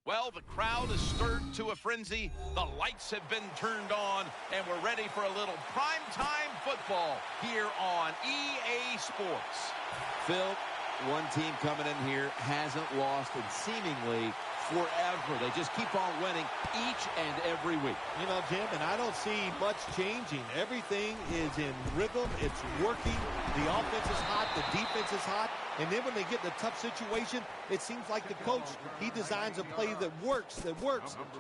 Well, the crowd is stirred to a frenzy. The lights have been turned on, and we're ready for a little primetime football here on EA Sports. Phil, one team coming in here hasn't lost in seemingly forever. They just keep on winning each and every week. You know, Jim, and I don't see much changing. Everything is in rhythm. It's working. The offense is hot. The defense is hot. And then when they get in a tough situation, it seems like the coach, he designs a play that works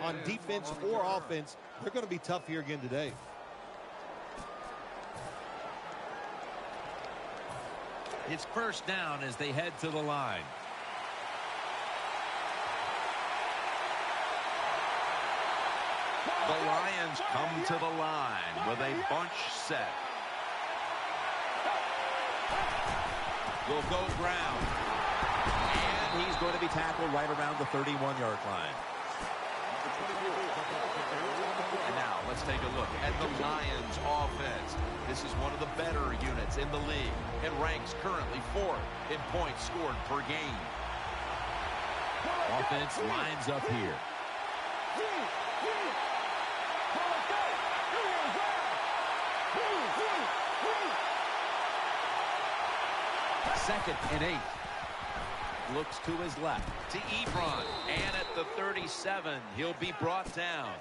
on defense or offense. They're going to be tough here again today. It's first down as they head to the line. The Lions come to the line with a bunch set. Will go ground. And he's going to be tackled right around the 31-yard line. And now let's take a look at the Lions offense. This is one of the better units in the league and ranks currently 4th in points scored per game. Offense lines up here. Second and 8. Looks to his left. To Ebron. And at the 37, he'll be brought down.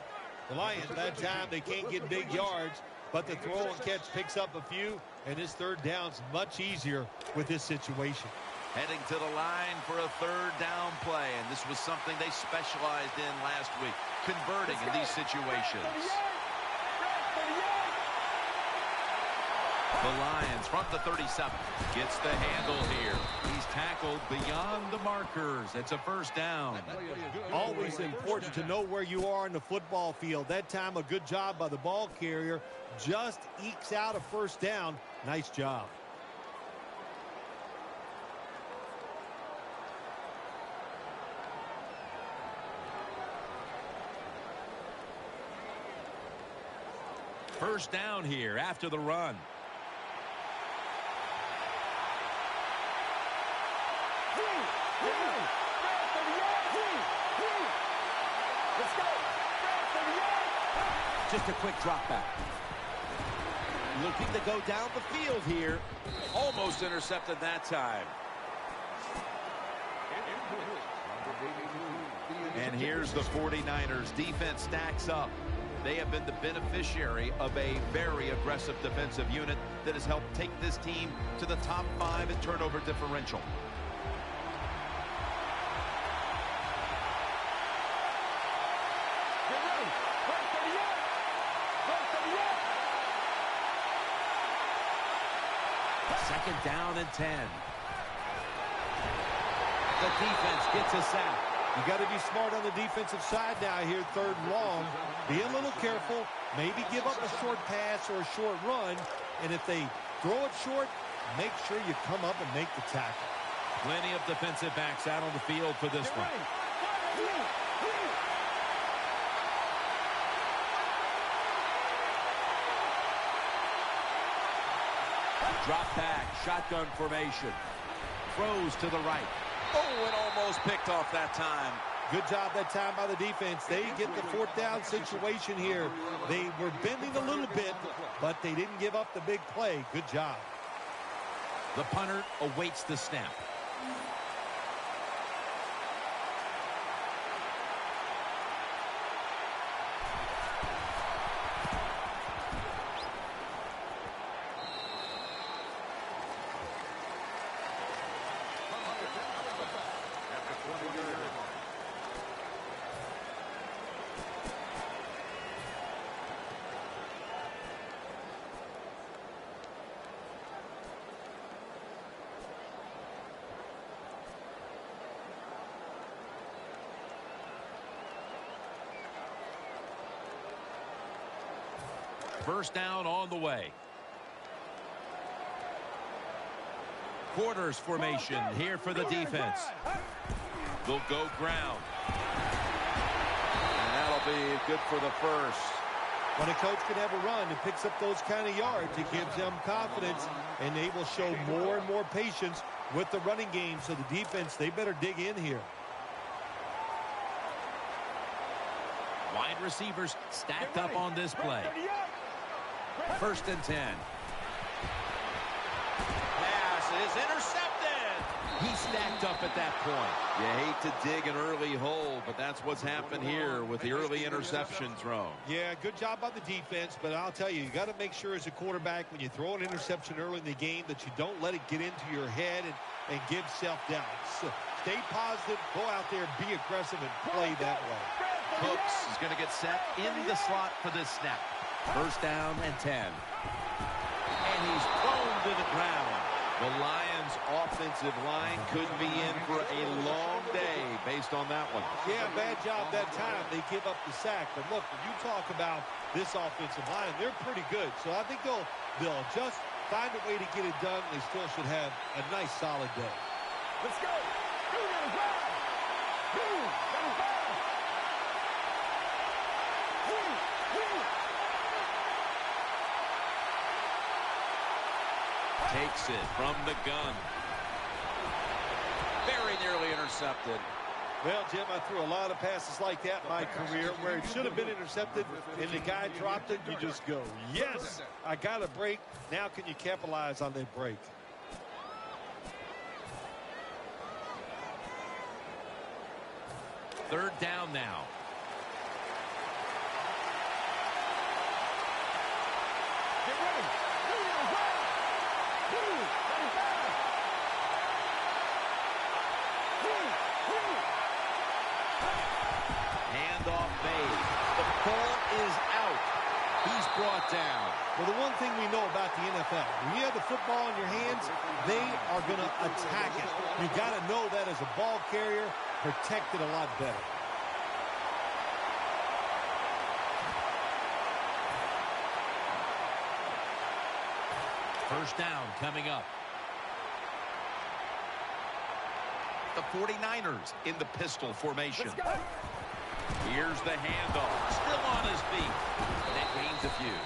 The Lions, that time, they can't get big yards, but the throw and catch picks up a few, and this third down's much easier with this situation. Heading to the line for a third down play, and this was something they specialized in last week, converting in these situations. The Lions from the 37 gets the handle here. He's tackled beyond the markers. It's a first down. Always important to know where you are in the football field. That time, a good job by the ball carrier. Just ekes out a first down. Nice job. First down here after the run. Just a quick drop back. Looking to go down the field here. Almost intercepted that time. And here's the 49ers. Defense stacks up. They have been the beneficiary of a very aggressive defensive unit that has helped take this team to the top 5 in turnover differential. Second down and 10. The defense gets a sack. You got to be smart on the defensive side now here, third and long. Be a little careful. Maybe give up a short pass or a short run. And if they throw it short, make sure you come up and make the tackle. Plenty of defensive backs out on the field for this one. Drop back, shotgun formation. Throws to the right. Oh, and almost picked off that time. Good job that time by the defense. They get the fourth down situation here. They were bending a little bit, but they didn't give up the big play. Good job. The punter awaits the snap. First down on the way. Quarters formation here for the defense. They'll go ground. And that'll be good for the first. When a coach can have a run and picks up those kind of yards, it gives them confidence, and they will show more and more patience with the running game. So the defense, they better dig in here. Wide receivers stacked up on this play. 1st and 10. Pass is intercepted. He's stacked up at that point. You hate to dig an early hole, but that's what's happened here with the early interception throw. Yeah, good job by the defense, but I'll tell you got to make sure as a quarterback when you throw an interception early in the game that you don't let it get into your head and give self-doubt. So stay positive, go out there, be aggressive, and play that way. Cooks is going to get set in the slot for this snap. 1st down and 10. And he's thrown to the ground. The Lions' offensive line could be in for a long day based on that one. Yeah, bad job that time. They give up the sack. But look, when you talk about this offensive line, they're pretty good. So I think they'll just find a way to get it done. They still should have a nice, solid day. Let's go. Takes it from the gun. Very nearly intercepted. Well, Jim, I threw a lot of passes like that in my career where it should have been intercepted and the guy dropped it. You just go, yes, I got a break. Now can you capitalize on that break? Third down now. Handoff made. The ball is out. He's brought down. Well, the one thing we know about the NFL, when you have the football in your hands, they are going to attack it. You got to know that as a ball carrier, protect it a lot better. First down coming up. The 49ers in the pistol formation. Here's the handoff. Still on his feet. That gains a few.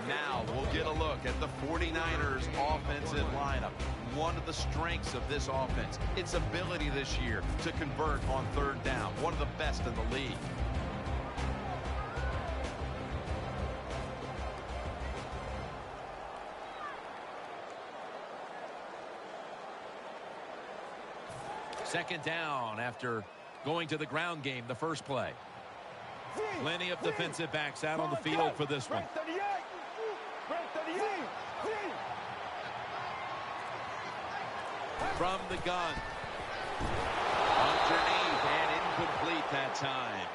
Now we'll get a look at the 49ers offensive lineup. One of the strengths of this offense, its ability this year to convert on 3rd down. One of the best in the league. Second down after going to the ground game the first play. Plenty of defensive backs out on the field for this one. From the gun. Underneath and incomplete that time.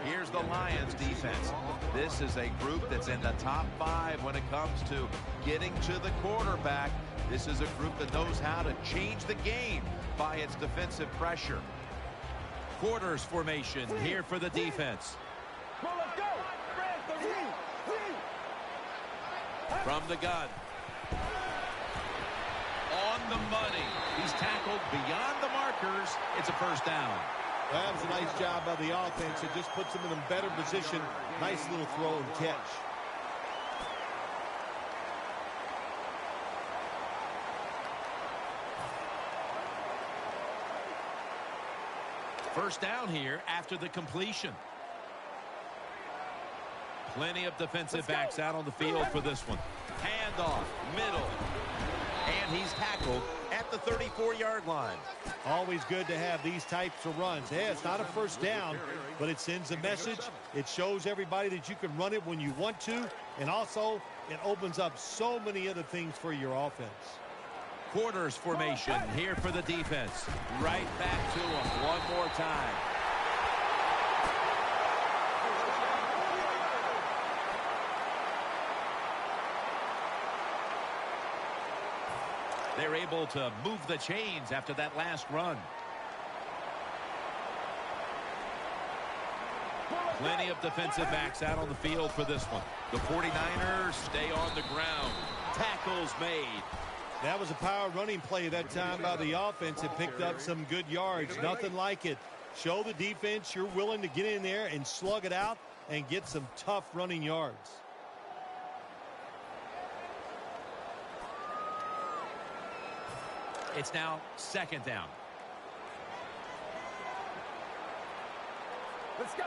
Here's the Lions defense. This is a group that's in the top 5 when it comes to getting to the quarterback. This is a group that knows how to change the game by its defensive pressure. Quarters formation here for the defense. From the gun. On the money. He's tackled beyond the markers. It's a first down. That was a nice job by the offense. It just puts them in a better position. Nice little throw and catch. First down here after the completion. Plenty of defensive backs out on the field for this one. Handoff, middle. And he's tackled at the 34-yard line. Always good to have these types of runs. Yeah, it's not a first down, but it sends a message. It shows everybody that you can run it when you want to, and also it opens up so many other things for your offense. Quarters formation here for the defense. Right back to him one more time. They're able to move the chains after that last run. Plenty of defensive backs out on the field for this one. The 49ers stay on the ground. Tackles made. That was a power running play that time by the offense. It picked up some good yards. Nothing like it. Show the defense you're willing to get in there and slug it out and get some tough running yards. It's now second down. Let's go.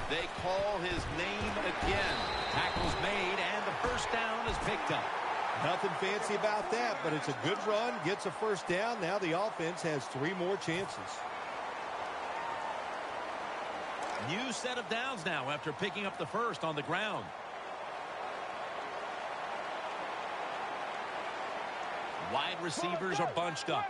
They call his name again. Tackle's made, and the first down is picked up. Nothing fancy about that, but it's a good run. Gets a first down. Now the offense has 3 more chances. New set of downs now after picking up the first on the ground. Wide receivers are bunched up.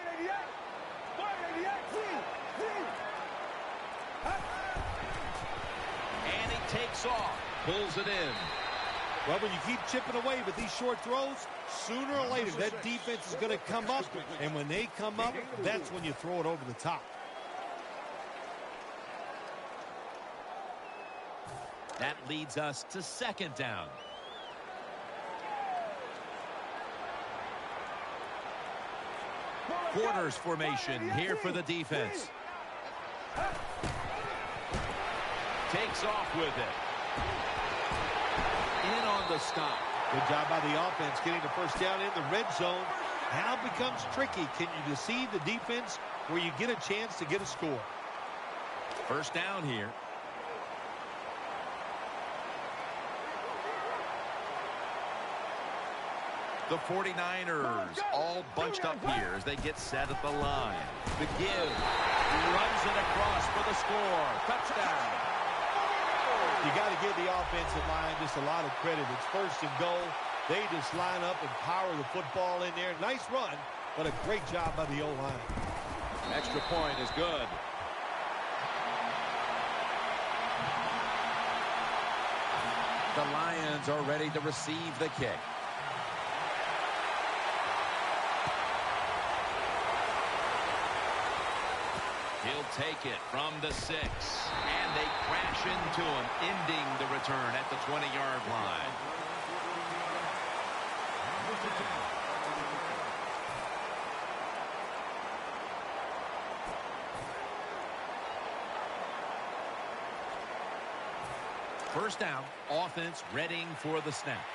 And he takes off. Pulls it in. Well, when you keep chipping away with these short throws, sooner or later that defense is going to come up. And when they come up, that's when you throw it over the top. That leads us to second down. Quarters formation here for the defense. Takes off with it. In on the stop. Good job by the offense getting the first down in the red zone. Now it becomes tricky. Can you deceive the defense where you get a chance to get a score? First down here. The 49ers all bunched up here as they get set at the line. The give. Runs it across for the score. Touchdown. You got to give the offensive line just a lot of credit. It's first and goal. They just line up and power the football in there. Nice run, but a great job by the O-line. Extra point is good. The Lions are ready to receive the kick. He'll take it from the 6. And they crash into him, ending the return at the 20-yard line. First down, offense readying for the snap.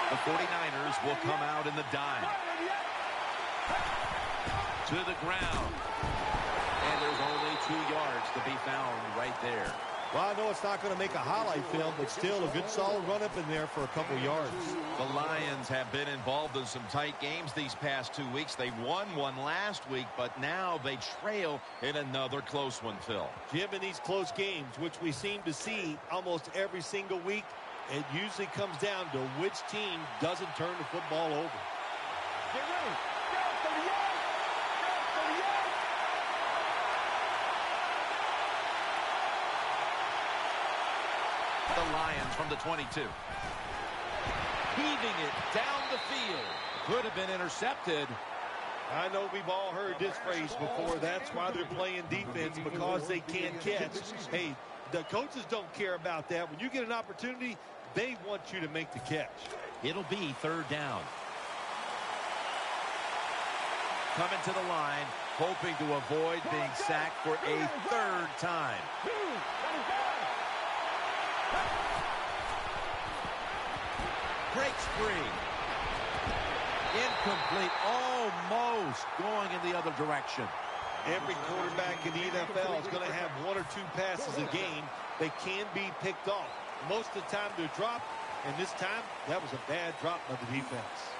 The 49ers will come out in the dime. To the ground. And there's only 2 yards to be found right there. Well, I know it's not going to make a highlight film, but still a good solid run up in there for a couple yards. The Lions have been involved in some tight games these past 2 weeks. They won one last week, but now they trail in another close one, Phil. Jim, in these close games, which we seem to see almost every single week, it usually comes down to which team doesn't turn the football over. Get ready. The Lions from the 22. Heaving it down the field. Could have been intercepted. I know we've all heard this phrase before. That's why they're playing defense, because they can't catch. Hey, the coaches don't care about that. When you get an opportunity, they want you to make the catch. It'll be third down. Coming to the line, hoping to avoid being sacked for a 3rd time. Breaks free. Incomplete. Almost going in the other direction. Every quarterback in the NFL is going to have 1 or 2 passes a game that can be picked off. Most of the time they're dropped, and this time that was a bad drop by the defense.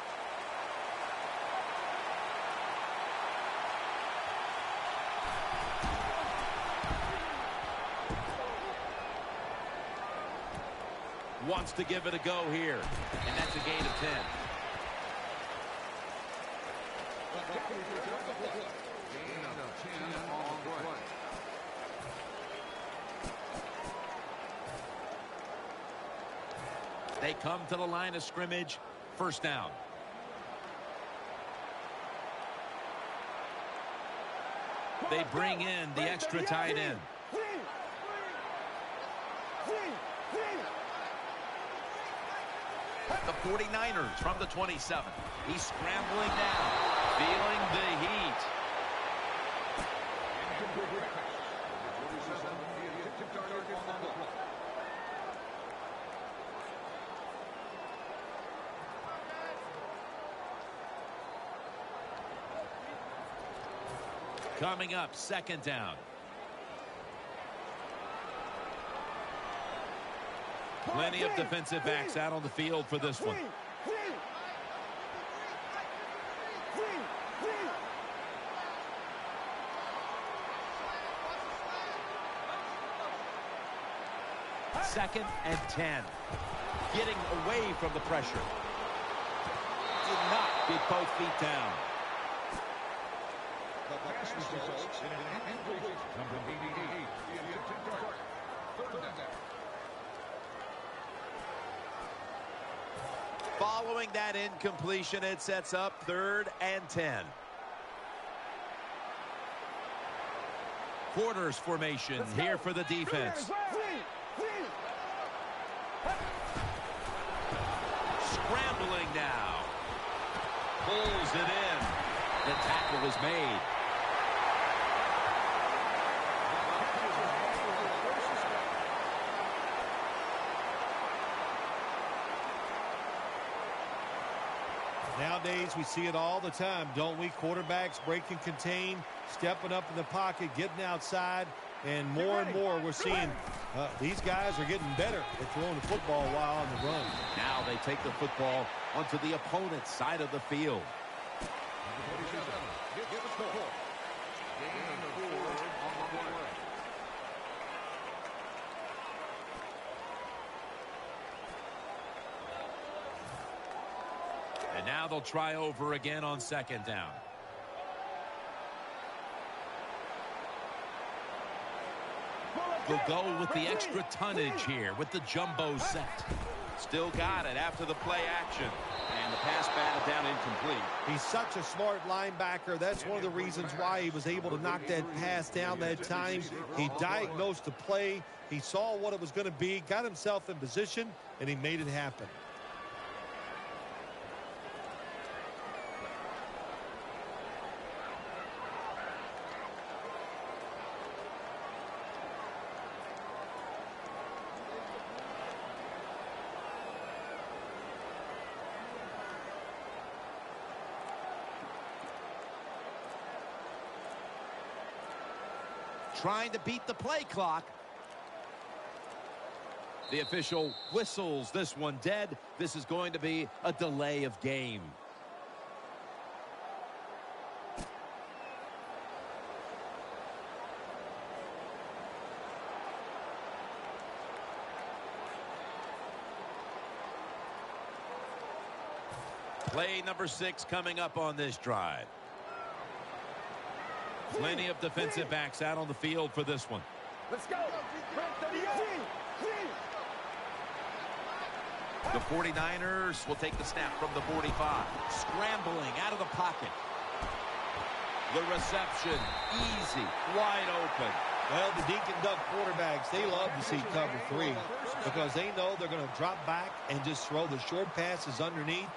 Wants to give it a go here. And that's a gain of 10. They come to the line of scrimmage. First down. They bring in the extra tight end. The 49ers from the 27. He's scrambling down, feeling the heat. Coming up, second down. Plenty of defensive backs out on the field for this one. Second and 10. Getting away from the pressure. Did not get both feet down. Following that incompletion, it sets up 3rd and 10. Quarters formation here for the defense. Scrambling now. Pulls it in. The tackle was made. Nowadays, we see it all the time, don't we? Quarterbacks break and contain, stepping up in the pocket, getting outside, and more we're seeing these guys are getting better at throwing the football while on the run. Now they take the football onto the opponent's side of the field. And now they'll try over again on second down. They'll go with the extra tonnage here with the jumbo set. Still got it after the play action. And the pass batted down incomplete. He's such a smart linebacker. That's one of the reasons why he was able to knock that pass down that time. He diagnosed the play. He saw what it was going to be, got himself in position, and he made it happen. Trying to beat the play clock. The official whistles this one dead. This is going to be a delay of game. Play number 6 coming up on this drive. Plenty of defensive backs out on the field for this one. Let's go. The 49ers will take the snap from the 45. Scrambling out of the pocket. The reception, easy, wide open. Well, the Dink and Dunk quarterbacks, they love to see cover 3 because they know they're going to drop back and just throw the short passes underneath.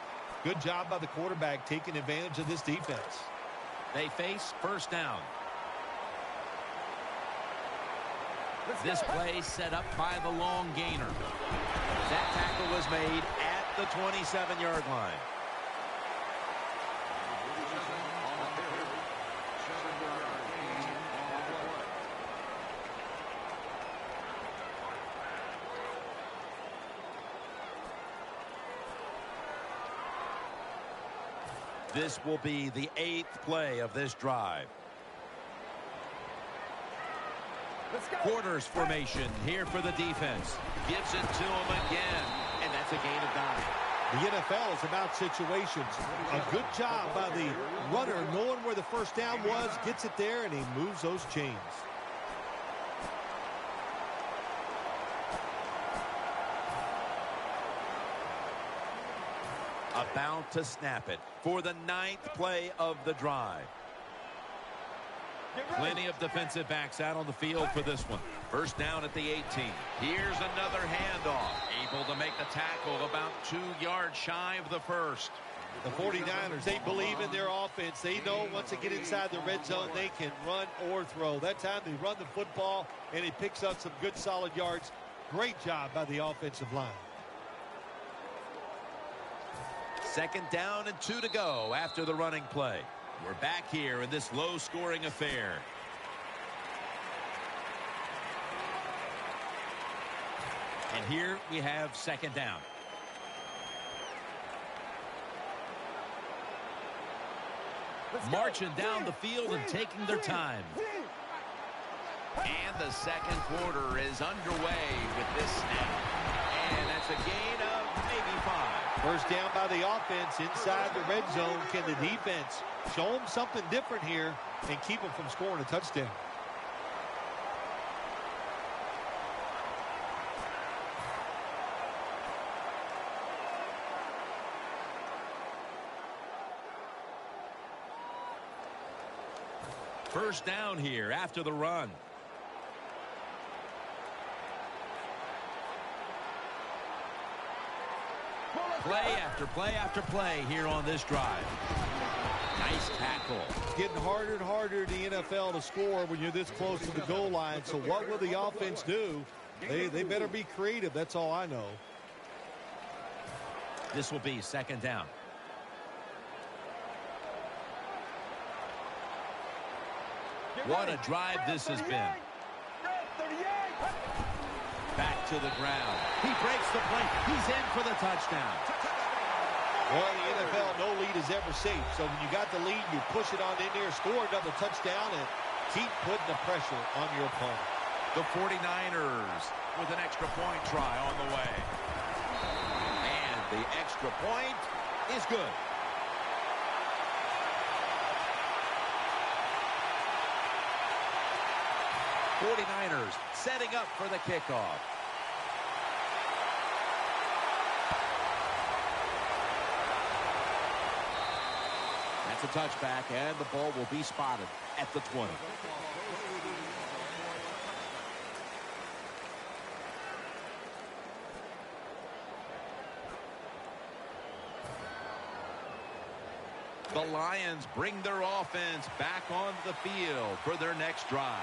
Good job by the quarterback taking advantage of this defense. They face first down. This play set up by the long gainer. That tackle was made at the 27-yard line. This will be the 8th play of this drive. Quarters formation here for the defense. Gives it to him again, and that's a gain of 9. The NFL is about situations. A good job by the runner knowing where the first down was, gets it there, and he moves those chains. About to snap it for the 9th play of the drive. Plenty of defensive backs out on the field for this one. First down at the 18. Here's another handoff. Able to make the tackle about 2 yards shy of the first. The 49ers, they believe in their offense. They know once they get inside the red zone, they can run or throw. That time they run the football, and he picks up some good solid yards. Great job by the offensive line. Second down and 2 to go after the running play. We're back here in this low-scoring affair. And here we have second down. Marching down the field and taking their time. And the second quarter is underway with this snap. And that's a gain of maybe 5. First down by the offense inside the red zone. Can the defense show them something different here and keep them from scoring a touchdown? First down here after the run. Play after play after play here on this drive. Nice tackle. It's getting harder and harder in the NFL to score when you're this close to the goal line. So what will the offense do? They better be creative. That's all I know. This will be second down. What a drive this has been. Back to the ground. He breaks the play. He's in for the touchdown. Well, in the NFL, no lead is ever safe. So when you got the lead, you push it on in there, score another touchdown, and keep putting the pressure on your opponent. The 49ers with an extra point try on the way. And the extra point is good. '49ers setting up for the kickoff. That's a touchback, and the ball will be spotted at the 20. The Lions bring their offense back on the field for their next drive.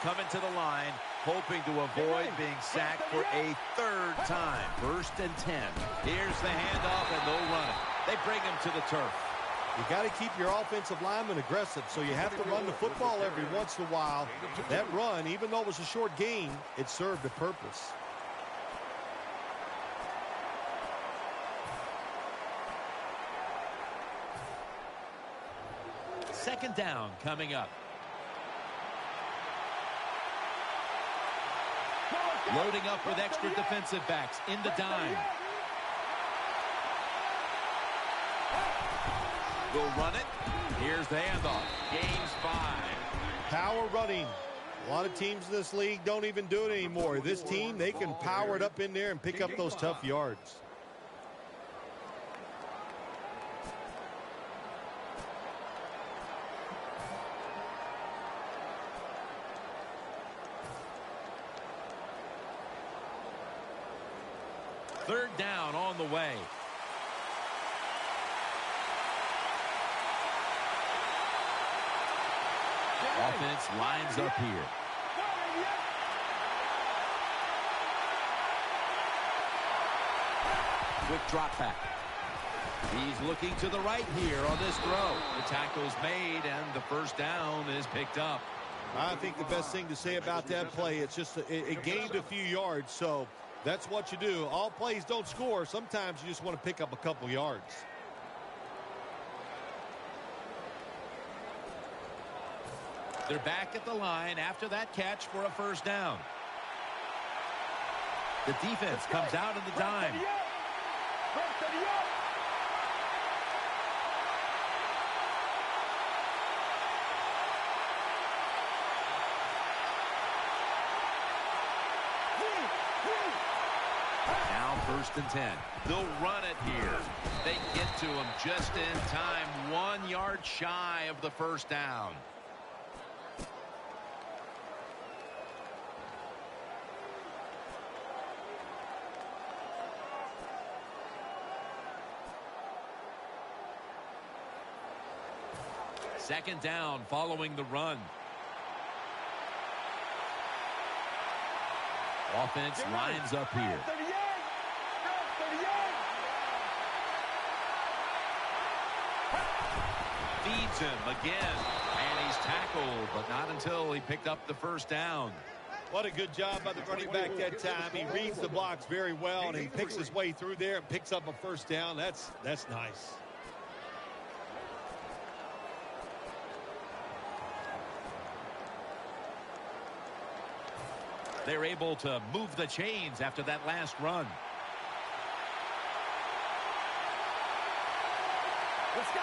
Coming to the line, hoping to avoid being sacked for a third time. 1st and 10. Here's the handoff, and they'll run it. They bring him to the turf. You got to keep your offensive lineman aggressive, so you have to run the football every once in a while. That run, even though it was a short gain, it served a purpose. Second down coming up. Loading up with extra defensive backs in the dime. Will run it. Here's the handoff. Gains 5. Power running. A lot of teams in this league don't even do it anymore. This team, they can power it up in there and pick up those tough yards. Third down on the way. Offense lines up here. Quick drop back. He's looking to the right here on this throw. The tackle's made, and the first down is picked up. I think the best thing to say about that play, it's just it gained a few yards, so that's what you do. All plays don't score. Sometimes you just want to pick up a couple yards. They're back at the line after that catch for a first down. The defense comes out in the dime. Now 1st and 10. They'll run it here. They get to him just in time. 1 yard shy of the first down. Second down following the run. Offense lines up here. feeds him again. And he's tackled, but not until he picked up the first down. What a good job by the running back that time. He reads the blocks very well, and he picks his way through there and picks up a first down. That's nice. They're able to move the chains after that last run.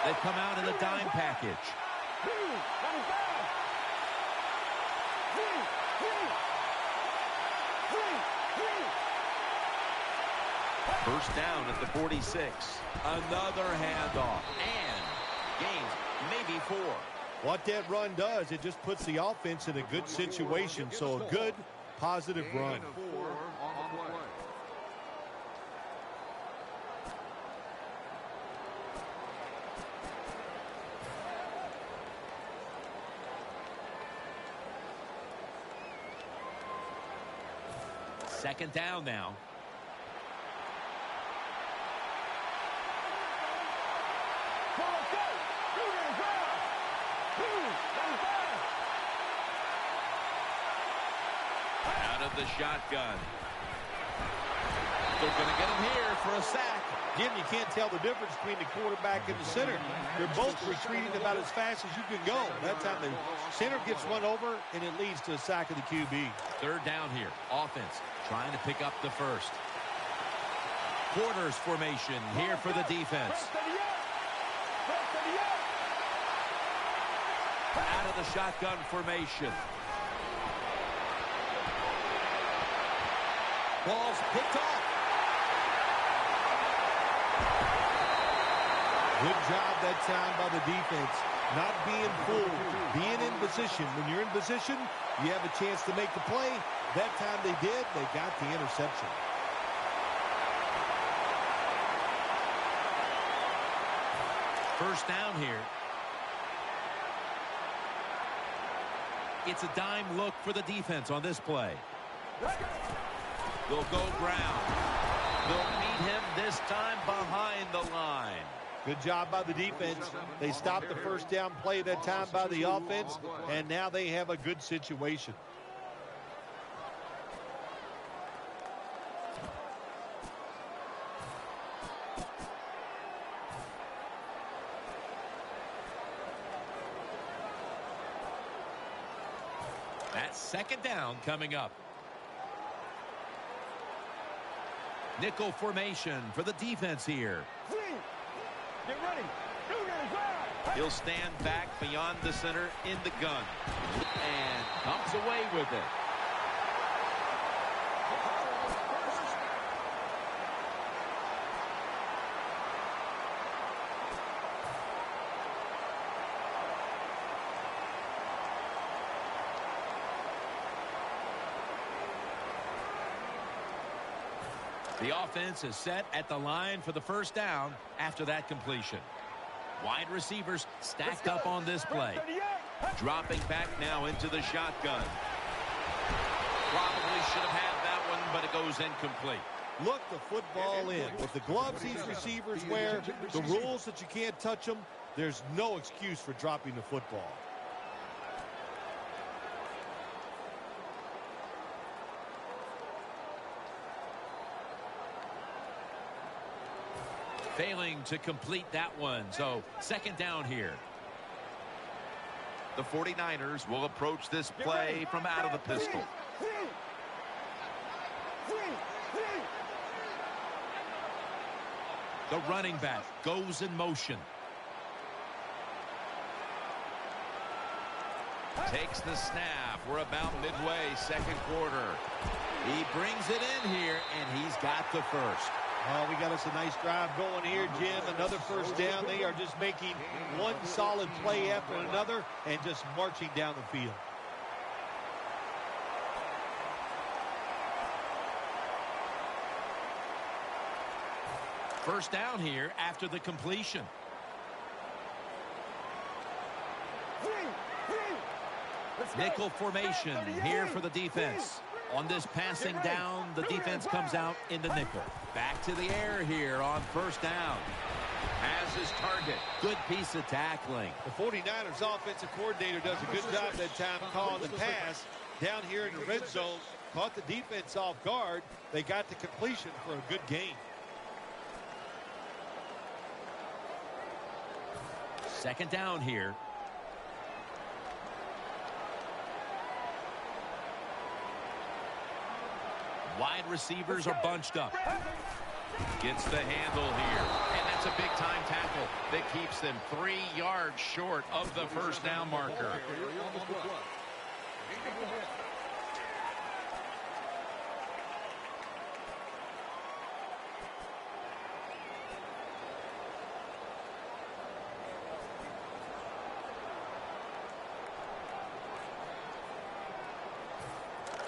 They've come out in the dime package. First down at the 46. Another handoff. And gains maybe 4. What that run does, it just puts the offense in a good situation. So a good, positive run. Second down now. Out of the shotgun. They're going to get him here for a sack. Jim, you can't tell the difference between the quarterback and the center. They're both retreating about as fast as you can go. That time the center gets run over, and it leads to a sack of the QB. Third down here. Offense trying to pick up the first. Quarters formation here for the defense. Out of the shotgun formation. Ball's picked off. Good job that time by the defense. Not being fooled. Being in position. When you're in position, you have a chance to make the play. That time they did. They got the interception. First down here. It's a dime look for the defense on this play. They'll go ground. They'll meet him this time behind the line. Good job by the defense. They stopped the first down play that time by the offense, and now they have a good situation. That's second down coming up. Nickel formation for the defense here. Get ready. He'll stand back beyond the center in the gun. And comes away with it. The offense is set at the line for the first down after that completion. Wide receivers stacked up on this play. Dropping back now into the shotgun. Probably should have had that one, but it goes incomplete. Look the football in. With the gloves these receivers wear, the rules that you can't touch them, there's no excuse for dropping the football. Failing to complete that one, so second down here. The 49ers will approach this play from out of the pistol. The running back goes in motion. Takes the snap. We're about midway, second quarter. He brings it in here, and he's got the first. Oh, we got us a nice drive going here, Jim. Another first down. They are just making one solid play after another and just marching down the field. First down here after the completion. Nickel formation here for the defense. On this passing down, the defense comes out in the nickel. Back to the air here on first down. has his target. Good piece of tackling. The 49ers offensive coordinator does a good job that time calling the pass down here in the red zone. Caught the defense off guard. They got the completion for a good gain. Second down here. Wide receivers are bunched up. Gets the handle here. And that's a big-time tackle that keeps them 3 yards short of the first down marker.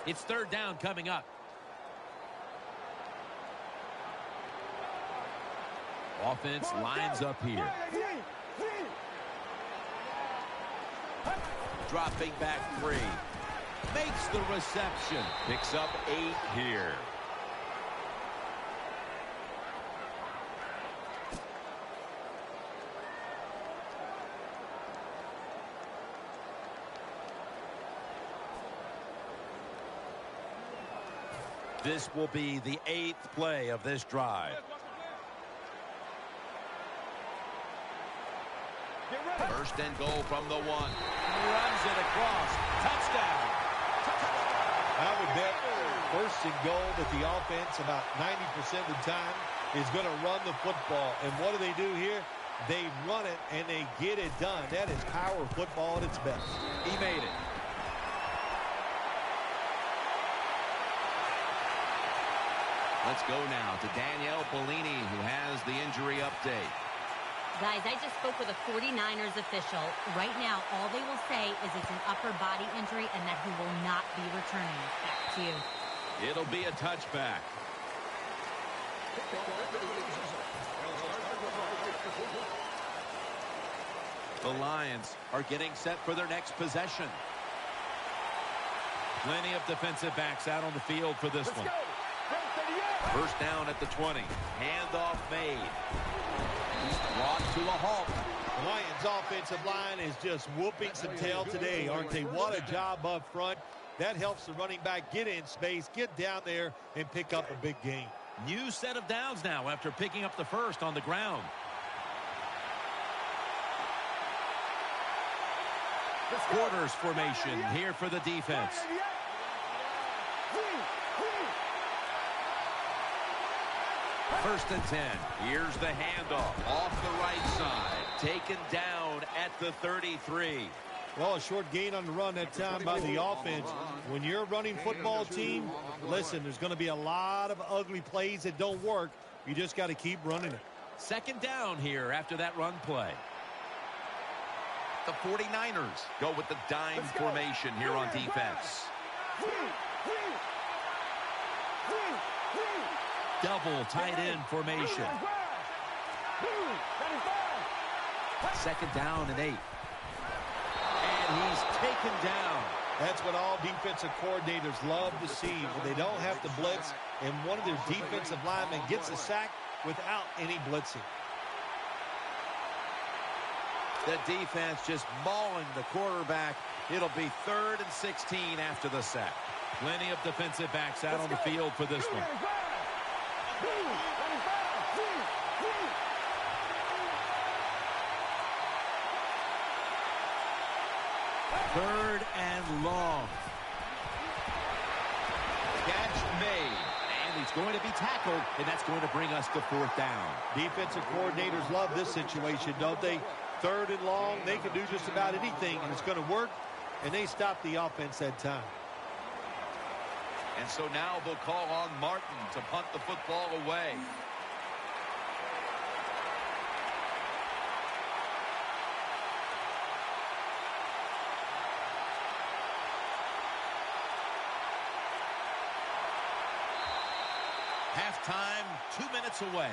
It's third down coming up. Offense lines up here. Dropping back 3. Makes the reception. Picks up 8 here. This will be the 8th play of this drive. First and goal from the 1. Runs it across. Touchdown. I would bet first and goal that the offense about 90% of the time is going to run the football. And what do they do here? They run it and they get it done. That is power football at its best. He made it. Let's go now to Danielle Bellini, who has the injury update. Guys, I just spoke with a 49ers official. Right now, all they will say is it's an upper body injury and that he will not be returning. Back to you. It'll be a touchback. The Lions are getting set for their next possession. Plenty of defensive backs out on the field for this one. First down at the 20. Handoff made. He's brought to a halt. The Lions offensive line is just whooping some tail today, aren't they? What a job up front. That helps the running back get in space, get down there, and pick up a big gain. New set of downs now after picking up the first on the ground. Quarters formation here for the defense. First and 10. Here's the handoff off the right side. Taken down at the 33. Well, a short gain on the run that time by the offense. When you're a running football team, listen, there's going to be a lot of ugly plays that don't work. You just got to keep running it. Second down here after that run play. The 49ers go with the dime formation here on defense. Double tight end formation. Second down and 8. And he's taken down. That's what all defensive coordinators love to see, when they don't have to blitz and one of their defensive linemen gets a sack without any blitzing. The defense just mauling the quarterback. It'll be 3rd and 16 after the sack. Plenty of defensive backs out on the field for this one. Third and long. Catch made. And he's going to be tackled, and that's going to bring us to 4th down. Defensive coordinators love this situation, don't they? 3rd and long, they can do just about anything, and it's going to work, and they stop the offense that time. And so now they'll call on Martin to punt the football away. Halftime, 2 minutes away.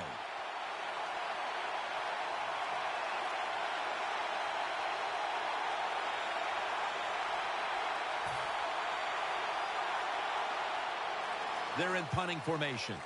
They're in punting formation.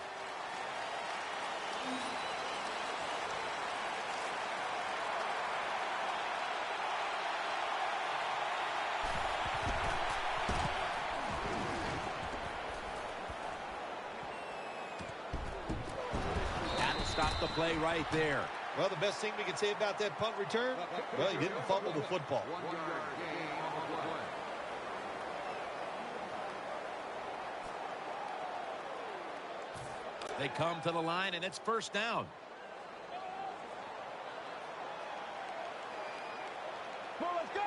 Stop the play right there. Well, the best thing we can say about that punt return, well, he didn't fumble the football. 1 yard gain on the play. They come to the line, and it's first down. Well, let's go.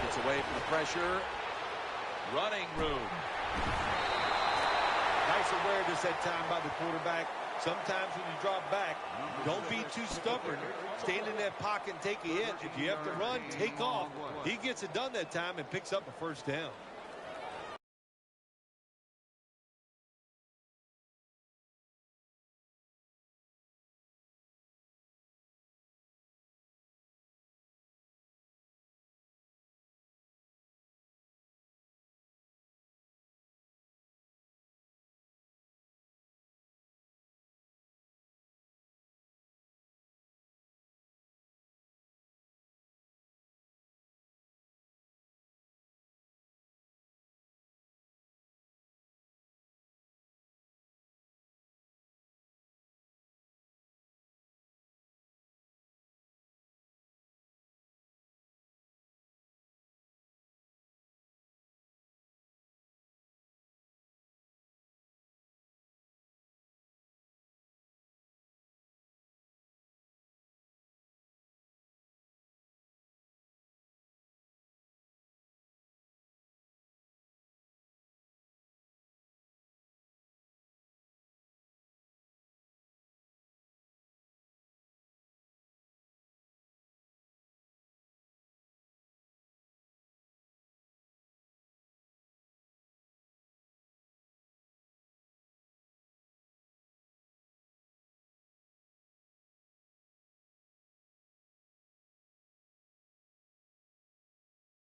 Gets away from the pressure. Running room. Nice awareness that time by the quarterback. Sometimes when you drop back, don't be too stubborn. Stand in that pocket and take a hit. If you have to run, take off. He gets it done that time and picks up a first down.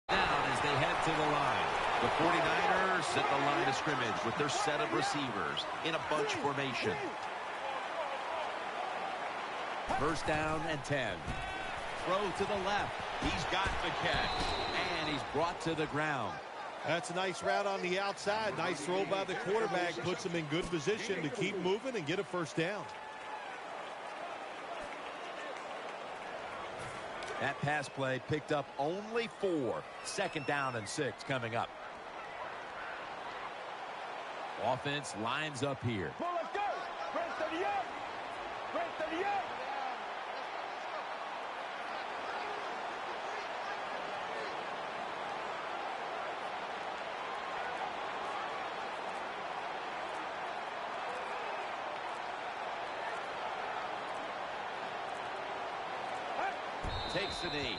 Down as they head to the line. The 49ers set the line of scrimmage with their set of receivers in a bunch formation. First down and 10. Throw to the left. He's got the catch. And he's brought to the ground. That's a nice route on the outside. Nice throw by the quarterback. Puts him in good position to keep moving and get a first down. That pass play picked up only 4. Second down and 6 coming up. Offense lines up here. Well, let's go. Red 38. Red 38. Takes the knee.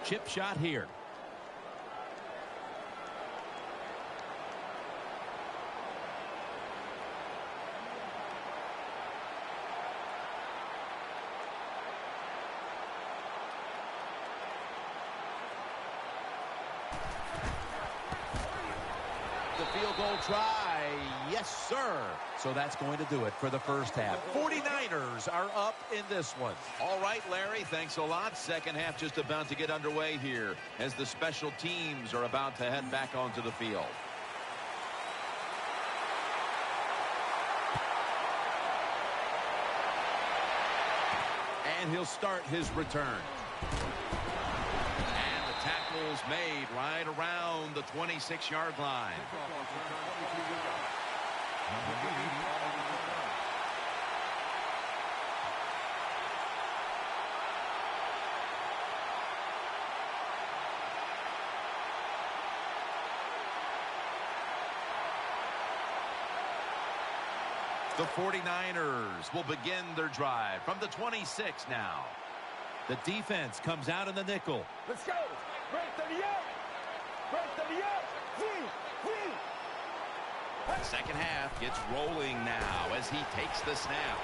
Chip shot here. The field goal try. Yes, sir. So that's going to do it for the first half. 49ers are up in this one. All right, Larry, thanks a lot. Second half just about to get underway here as the special teams are about to head back onto the field. And he'll start his return. And the tackle's made right around the 26-yard line. The 49ers will begin their drive from the 26 now. The defense comes out in the nickel. Let's go. Red 38. Red 38. Second half gets rolling now as he takes the snap.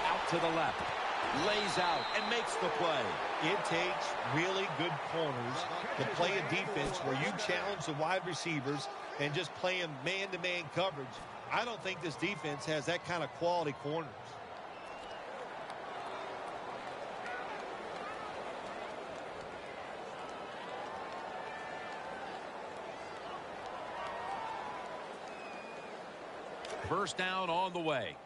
Out to the left. Lays out and makes the play. It takes really good corners to play a defense where you challenge the wide receivers and just playing man-to-man coverage. I don't think this defense has that kind of quality corners. First down on the way.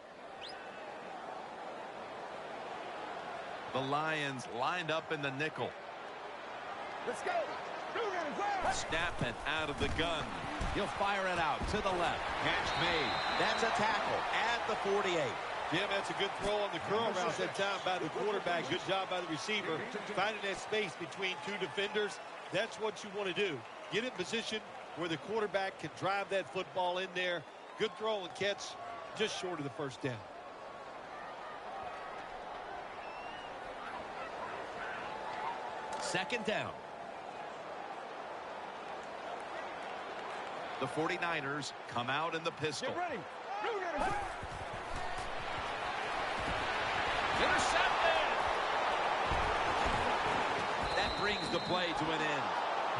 The Lions lined up in the nickel. Let's go. Snap it out of the gun. He'll fire it out to the left. Catch made. That's a tackle at the 48. Jim, that's a good throw on the curl route that time by the quarterback. Good job by the receiver. Finding that space between two defenders. That's what you want to do. Get in position where the quarterback can drive that football in there. Good throw and catch, just short of the first down. Second down. The 49ers come out in the pistol. Get ready. Intercepted. That brings the play to an end.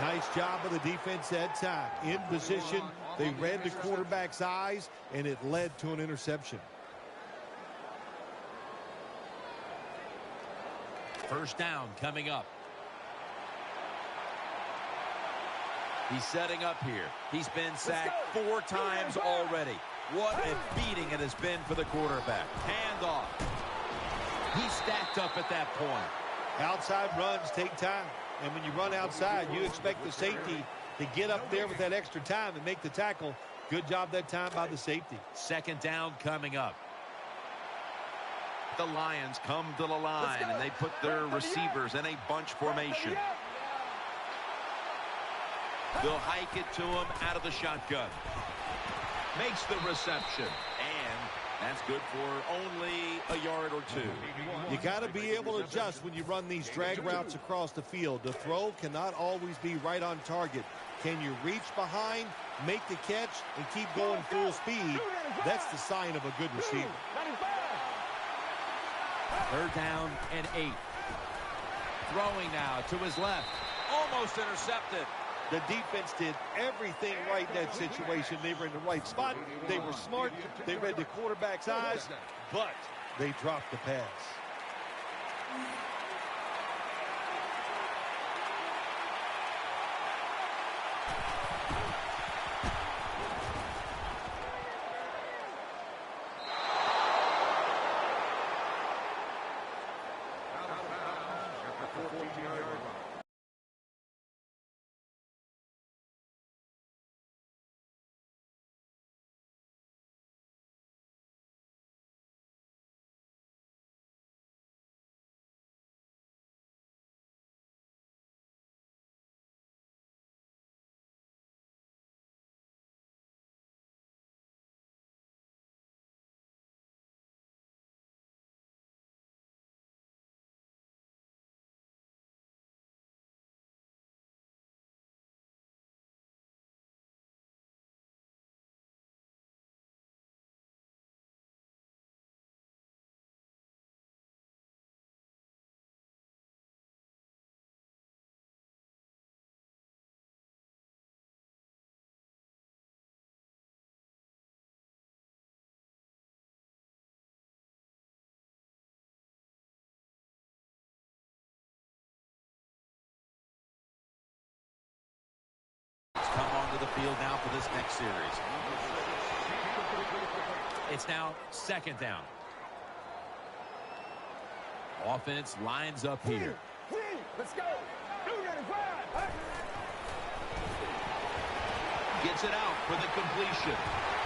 Nice job of the defense that time. In position, they read the quarterback's eyes, and it led to an interception. First down coming up. He's setting up here. He's been sacked 4 times already. What a beating it has been for the quarterback. Hand off. He's stacked up at that point. Outside runs take time. And when you run outside, you expect the safety to get up there with that extra time and make the tackle. Good job that time by the safety. Second down coming up. The Lions come to the line, and they put their receivers in a bunch formation. They'll hike it to him out of the shotgun. Makes the reception. And that's good for only a yard or 2. You got to be able to adjust when you run these drag routes across the field. The throw cannot always be right on target. Can you reach behind, make the catch, and keep going full speed? That's the sign of a good receiver. Third down and 8. Throwing now to his left. Almost intercepted. The defense did everything right in that situation. They were in the right spot. They were smart. They read the quarterback's eyes, but they dropped the pass. Come onto the field now for this next series. It's now second down. Offense lines up here. Let's go. Gets it out for the completion.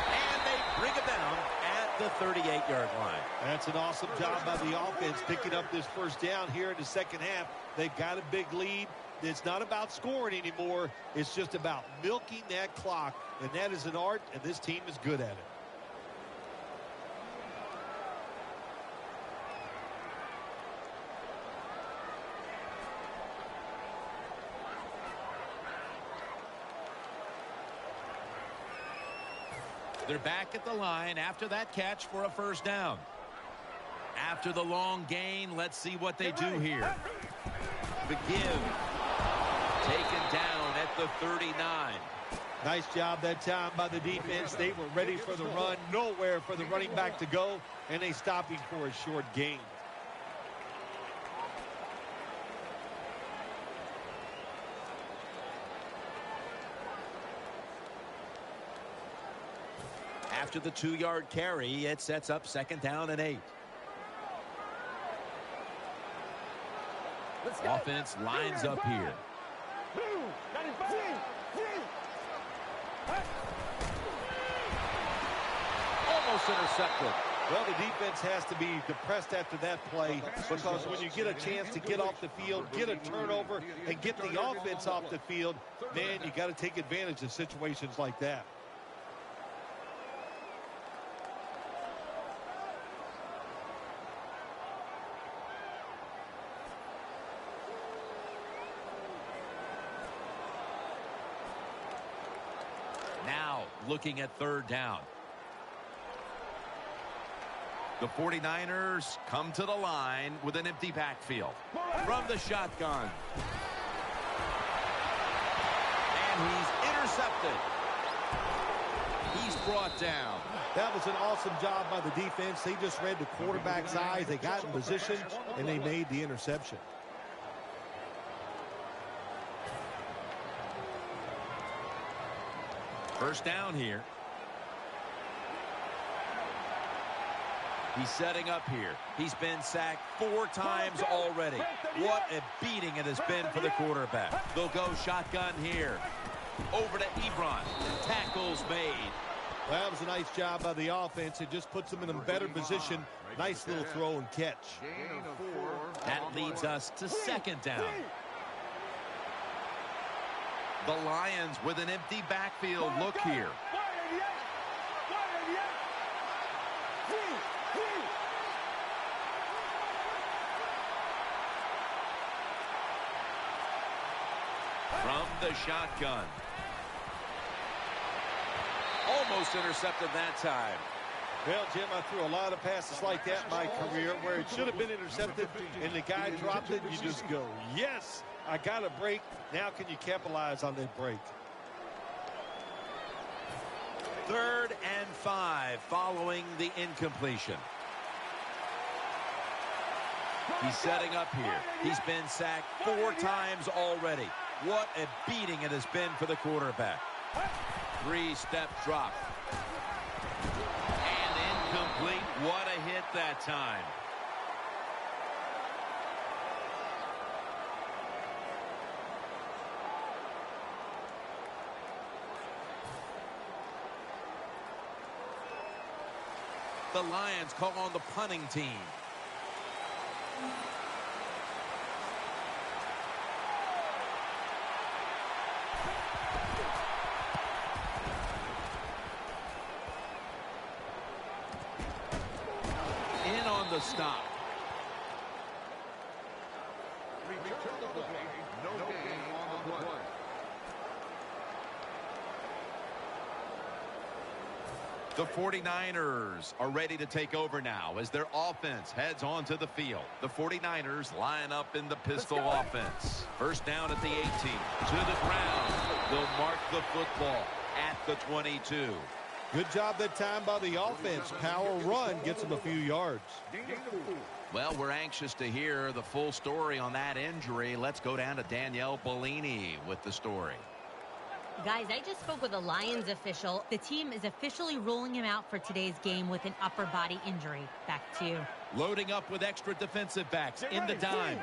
And they bring it down at the 38-yard line. That's an awesome job by the offense picking up this first down here in the second half. They've got a big lead. It's not about scoring anymore. It's just about milking that clock, and that is an art, and this team is good at it. They're back at the line after that catch for a first down. After the long gain, let's see what they do here. McGill taken down at the 39. Nice job that time by the defense. They were ready for the run, nowhere for the running back to go, and they stopped him for a short gain. After the 2-yard carry, it sets up 2nd down and 8. Offense lines up here. Almost intercepted. Well, the defense has to be depressed after that play, because when you get a chance to get off the field, get a turnover, and get the offense off the field, man, you got to take advantage of situations like that. Now looking at 3rd down. The 49ers come to the line with an empty backfield. From the shotgun. And he's intercepted. He's brought down. That was an awesome job by the defense. They just read the quarterback's eyes. They got in position, and they made the interception. First down here. He's setting up here. He's been sacked 4 times already. What a beating it has been for the quarterback. They'll go shotgun here. Over to Ebron. Tackles made. Well, that was a nice job by the offense. It just puts them in a better position. Nice little throw and catch. That leads us to 2nd down. The Lions with an empty backfield. Look here. From the shotgun. Almost intercepted that time. Well, Jim, I threw a lot of passes like that in my career where it should have been intercepted and the guy dropped it. You just go, yes, I got a break. Now can you capitalize on that break? 3rd and 5 following the incompletion. He's setting up here. He's been sacked 4 times already. What a beating it has been for the quarterback. 3-step drop. And incomplete. What a hit that time. The Lions call on the punting team. In on the stop. No gain on the play. The 49ers are ready to take over now as their offense heads onto the field. The 49ers line up in the pistol offense. First down at the 18. To the ground. They'll mark the football at the 22. Good job that time by the offense. Power run gets them a few yards. Well, we're anxious to hear the full story on that injury. Let's go down to Danielle Bellini with the story. Guys, I just spoke with a Lions official. The team is officially ruling him out for today's game with an upper body injury. Back to you. Loading up with extra defensive backs in the dime.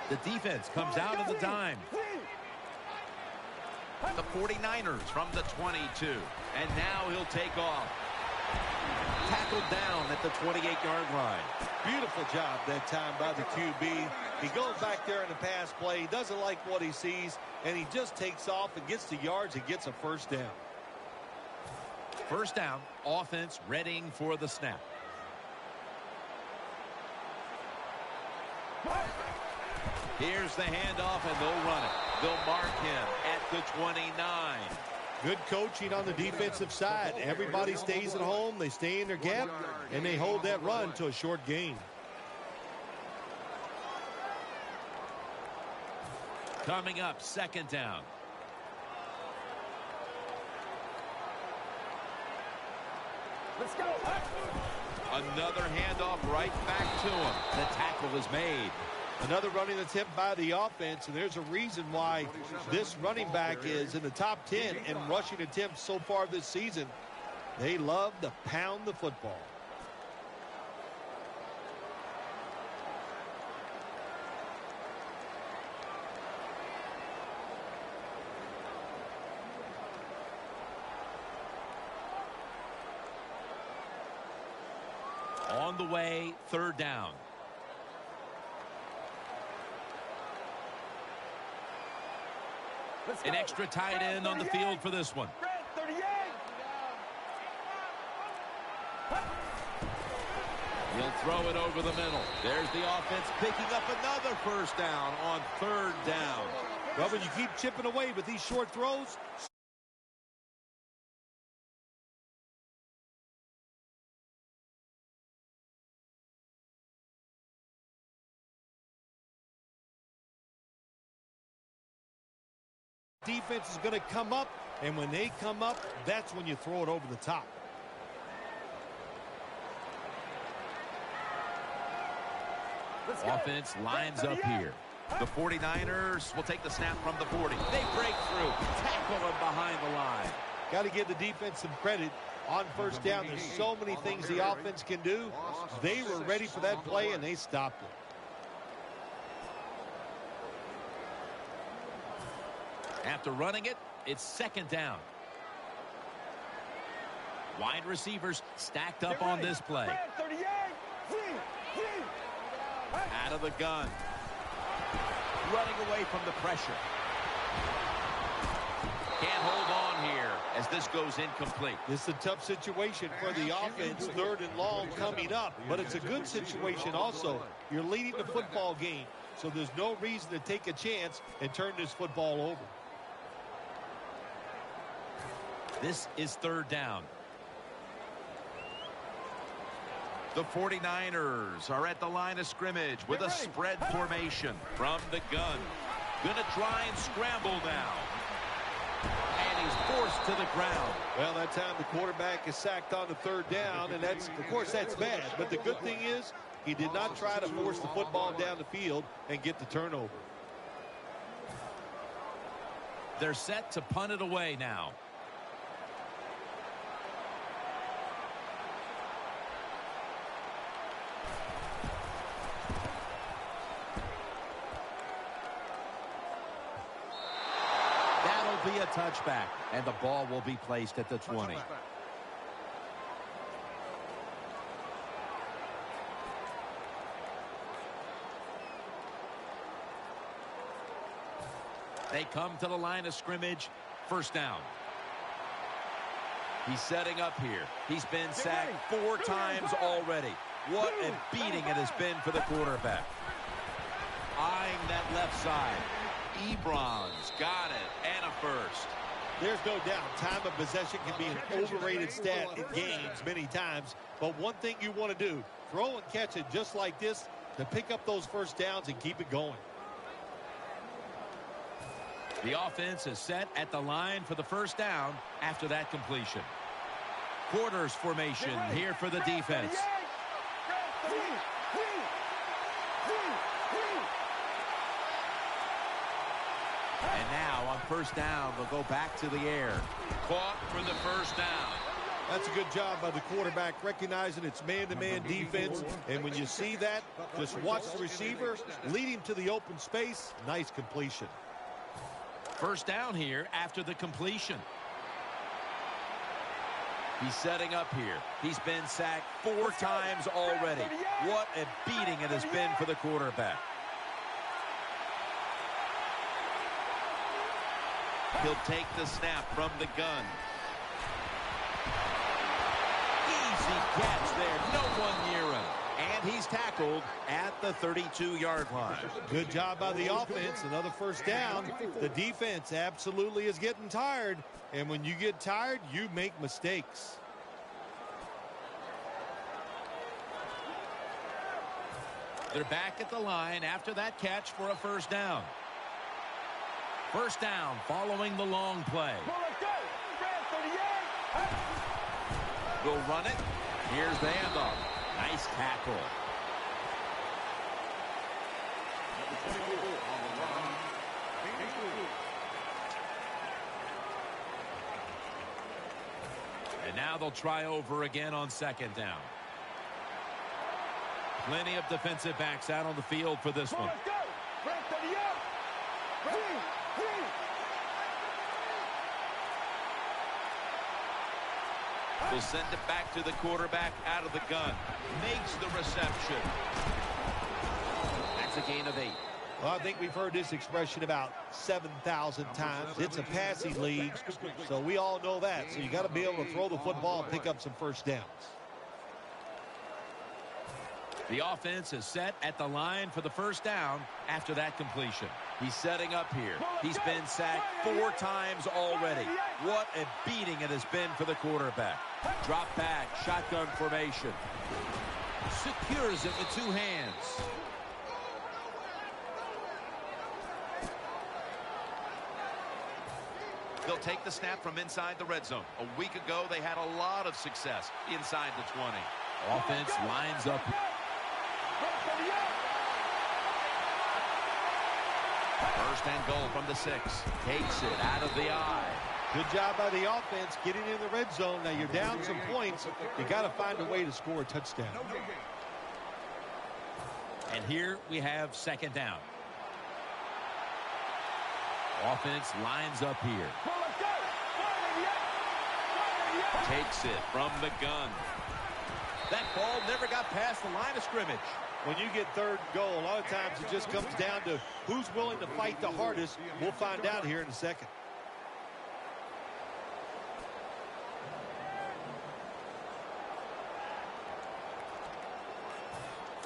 The defense comes out of the dime. The 49ers from the 22. And now he'll take off. Tackled down at the 28-yard line. Beautiful job that time by the QB. He goes back there in the pass play, doesn't like what he sees, and he just takes off and gets the yards and gets a first down. First down, offense readying for the snap. Here's the handoff, and they'll run it. They'll mark him at the 29. Good coaching on the defensive side. Everybody stays at home. They stay in their gap, and they hold that run to a short gain. Coming up, second down. Let's go. Another handoff right back to him. The tackle is made. Another running attempt by the offense, and there's a reason why this running back is in the top 10 in rushing attempts so far this season. They love to pound the football. On the way, third down. An extra tight end on the field for this one. Red 38. He'll throw it over the middle. There's the offense picking up another first down on third down. Well, when you keep chipping away with these short throws, defense is going to come up, and when they come up, that's when you throw it over the top. Offense lines up here. The 49ers will take the snap from the 40. They break through. Tackle him behind the line. Got to give the defense some credit on first down. There's so many things the offense can do. They were ready for that play, and they stopped it. After running it, it's second down. Wide receivers stacked up on this play. Red 38. Out of the gun. Running away from the pressure. Can't hold on here as this goes incomplete. This is a tough situation for the offense, third and long coming up, but it's a good situation also. You're leading the football game, so there's no reason to take a chance and turn this football over. This is third down. The 49ers are at the line of scrimmage with a spread formation from the gun. Gonna try and scramble now. And he's forced to the ground. Well, that time the quarterback is sacked on the third down, and that's, of course, that's bad. But the good thing is he did not try to force the football down the field and get the turnover. They're set to punt it away now. That'll be a touchback, and the ball will be placed at the 20. They come to the line of scrimmage. First down. He's setting up here. He's been sacked 4 times already. What a beating it has been for the quarterback. Eyeing that left side. Ebron's got it, and a first. There's no doubt time of possession can be an overrated stat in games many times, but one thing you want to do, throw and catch it just like this to pick up those first downs and keep it going. The offense is set at the line for the first down after that completion. Quarters formation here for the defense. And now on first down, they'll go back to the air. Caught for the first down. That's a good job by the quarterback, recognizing it's man-to-man defense. And when you see that, just watch the receiver, lead him to the open space. Nice completion. First down here after the completion. He's setting up here. He's been sacked 4 times already. What a beating it has been for the quarterback. He'll take the snap from the gun. Easy catch there. No one near him. And he's tackled at the 32-yard line. Good job by the offense. Another first down. The defense absolutely is getting tired. And when you get tired, you make mistakes. They're back at the line after that catch for a first down. First down following the long play. Will run it. Here's the handoff. Nice tackle. And now they'll try over again on second down. Plenty of defensive backs out on the field for this one. Will send it back to the quarterback out of the gun. Makes the reception. That's a gain of 8. Well, I think we've heard this expression about 7,000 times. It's a passing league, so we all know that. So you got to be able to throw the football and pick up some first downs. The offense is set at the line for the first down after that completion. He's setting up here. He's been sacked 4 times already. What a beating it has been for the quarterback. Drop back, shotgun formation. Secures it with 2 hands. They'll take the snap from inside the red zone. A week ago, they had a lot of success inside the 20. Offense lines up. First and goal from the 6. Takes it out of the eye. Good job by the offense getting in the red zone. Now you're down some points. You got to find a way to score a touchdown. And here we have second down. Offense lines up here. Takes it from the gun. That ball never got past the line of scrimmage. When you get third and goal, a lot of times it just comes down to who's willing to fight the hardest. We'll find out here in a second.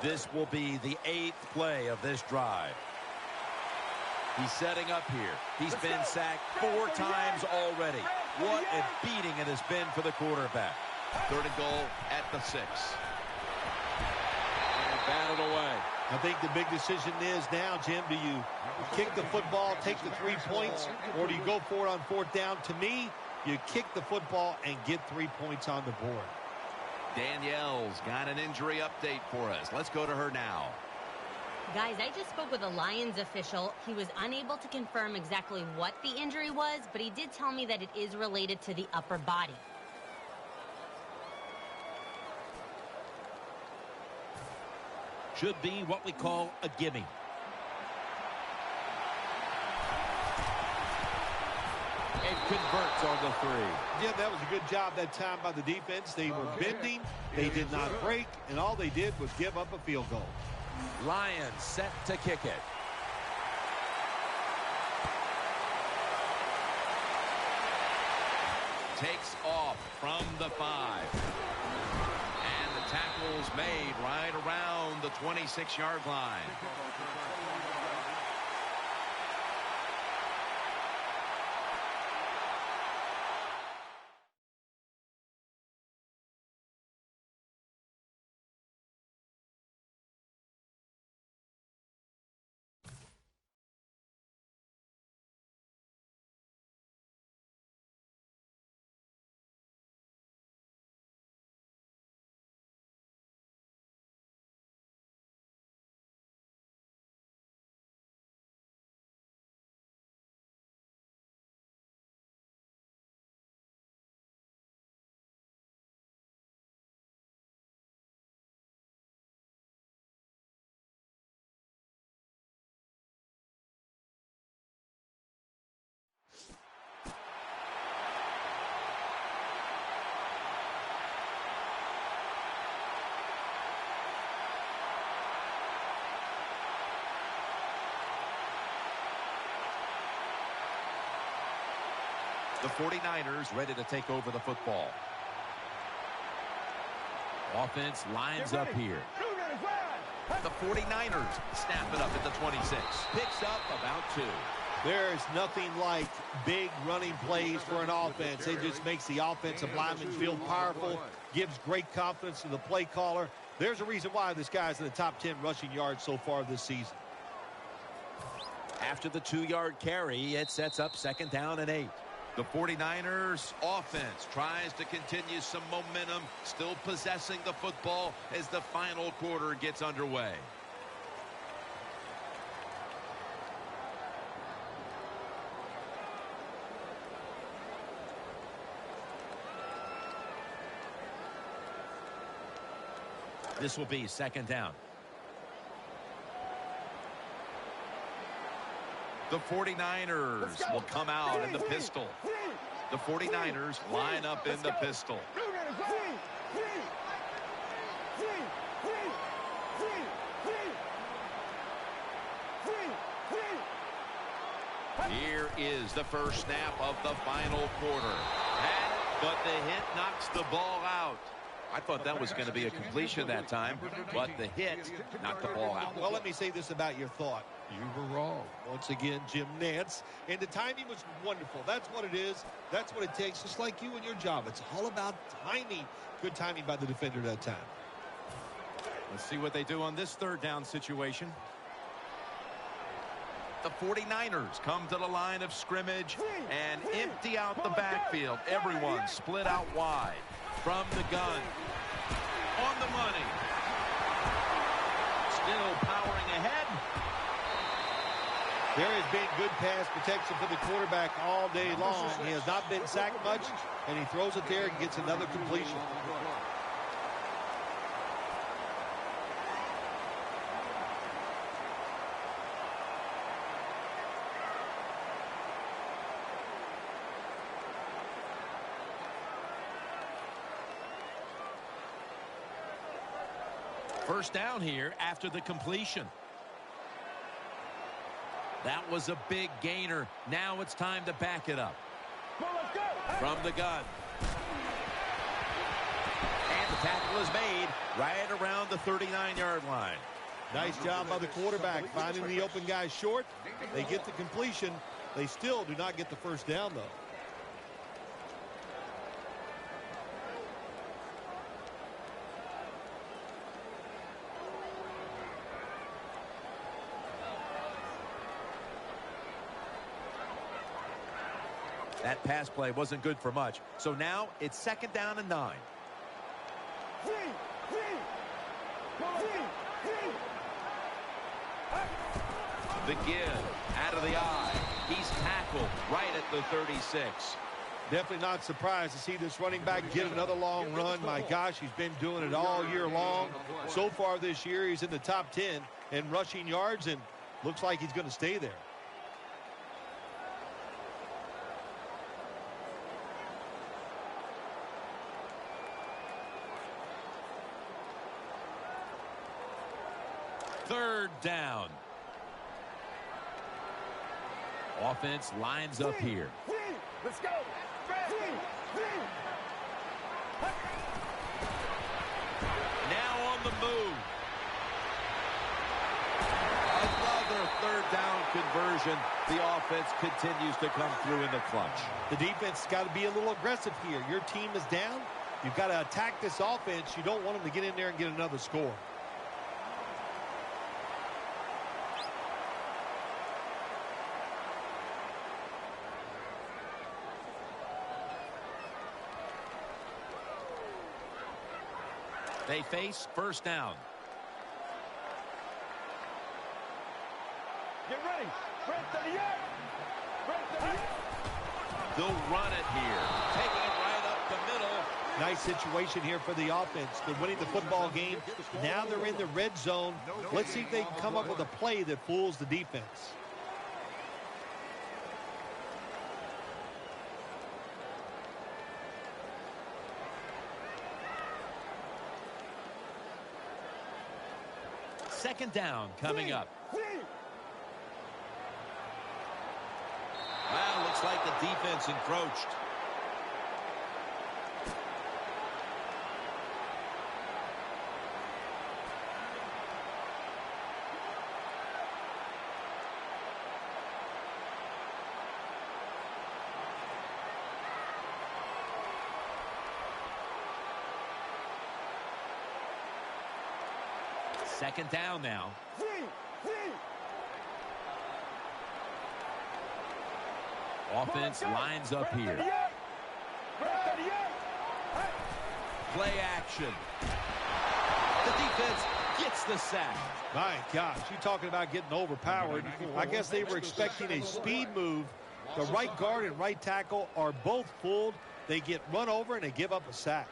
This will be the 8th play of this drive. He's setting up here. He's been sacked 4 times already. What a beating it has been for the quarterback. Third and goal at the 6. And batted away. I think the big decision is now, Jim, do you kick the football, take the 3 points, or do you go for it on fourth down? To me, you kick the football and get 3 points on the board. Danielle's got an injury update for us. Let's go to her now. Guys, I just spoke with a Lions official. He was unable to confirm exactly what the injury was, but he did tell me that it is related to the upper body. Should be what we call a gimme. And converts on the 3. Yeah, that was a good job that time by the defense. They were bending, they did not break, and all they did was give up a field goal. Lions set to kick it. Takes off from the 5. And the tackle's made right around the 26-yard line. The 49ers ready to take over the football. Offense lines up here. The 49ers snap it up at the 26. Picks up about 2. There's nothing like big running plays for an offense. It just makes the offensive lineman feel powerful, gives great confidence to the play caller. There's a reason why this guy's in the top 10 rushing yards so far this season. After the 2-yard carry, it sets up 2nd down and 8. The 49ers offense tries to continue some momentum, still possessing the football as the final quarter gets underway. This will be 2nd down. The 49ers will come out in the pistol. The 49ers line up in the pistol. Here is the first snap of the final quarter. But the hit knocks the ball out. I thought that was going to be a completion that time, but the hit knocked the ball out. Well, let me say this about your thought. You were wrong. Once again, Jim Nantz. And the timing was wonderful. That's what it is. That's what it takes, just like you and your job. It's all about timing. Good timing by the defender that time. Let's see what they do on this 3rd down situation. The 49ers come to the line of scrimmage and empty out the backfield. Everyone split out wide. From the gun. On the money. Still powering ahead. There has been good pass protection for the quarterback all day long. He has not been sacked much, and he throws it there and gets another completion. First down here after the completion. That was a big gainer. Now it's time to back it up. From the gun. And the tackle is made right around the 39-yard line. Nice job by the quarterback finding the open guy short. They get the completion. They still do not get the first down, though. That pass play wasn't good for much. So now it's 2nd down and 9. The give out of the eye. He's tackled right at the 36. Definitely not surprised to see this running back get another long run. My gosh, he's been doing it all year long. So far this year, he's in the top 10 in rushing yards, and looks like he's going to stay there. Third down. Offense lines up here. Let's go. Now on the move. Another 3rd down conversion. The offense continues to come through in the clutch. The defense has got to be a little aggressive here. Your team is down. You've got to attack this offense. You don't want them to get in there and get another score. They face first down. Get ready. They'll run it here. Taking it right up the middle. Nice situation here for the offense. They're winning the football game. Now they're in the red zone. Let's see if they can come up with a play that fools the defense. Second down coming up. Well, looks like the defense encroached. Second down now. Offense lines up here. Play action. The defense gets the sack. My gosh, you're talking about getting overpowered. I guess they were expecting a speed move. The right guard and right tackle are both fooled. They get run over and they give up a sack.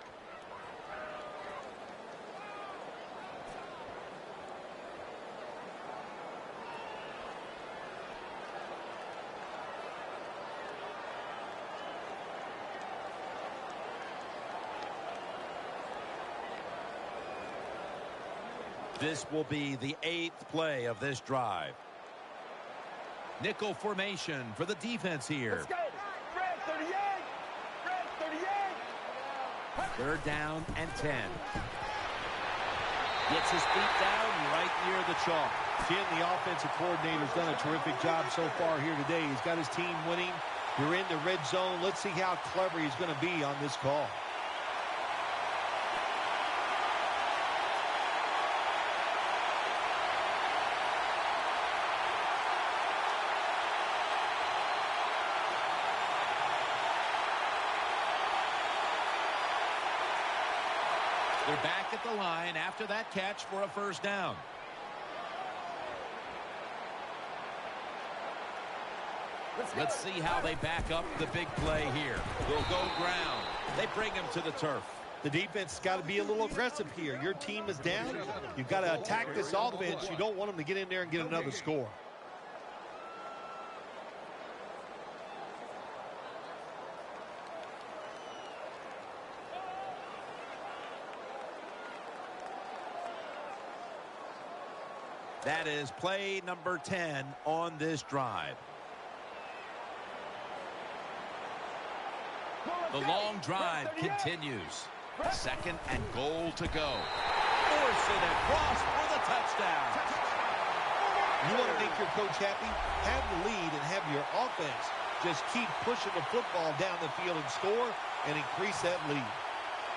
This will be the 8th play of this drive. Nickel formation for the defense here. Third down and 10. Gets his feet down right near the chalk. Jim, the offensive coordinator's done a terrific job so far here today. He's got his team winning. You're in the red zone. Let's see how clever he's going to be on this call. They're back at the line after that catch for a first down. Let's see how they back up the big play here. They'll go ground. They bring him to the turf. The defense has got to be a little aggressive here. Your team is down. You've got to attack this offense. You don't want them to get in there and get another score. That is play number 10 on this drive. The long drive continues. Second and goal to go. Force it across for the touchdown. You want to make your coach happy? Have the lead and have your offense just keep pushing the football down the field and score and increase that lead.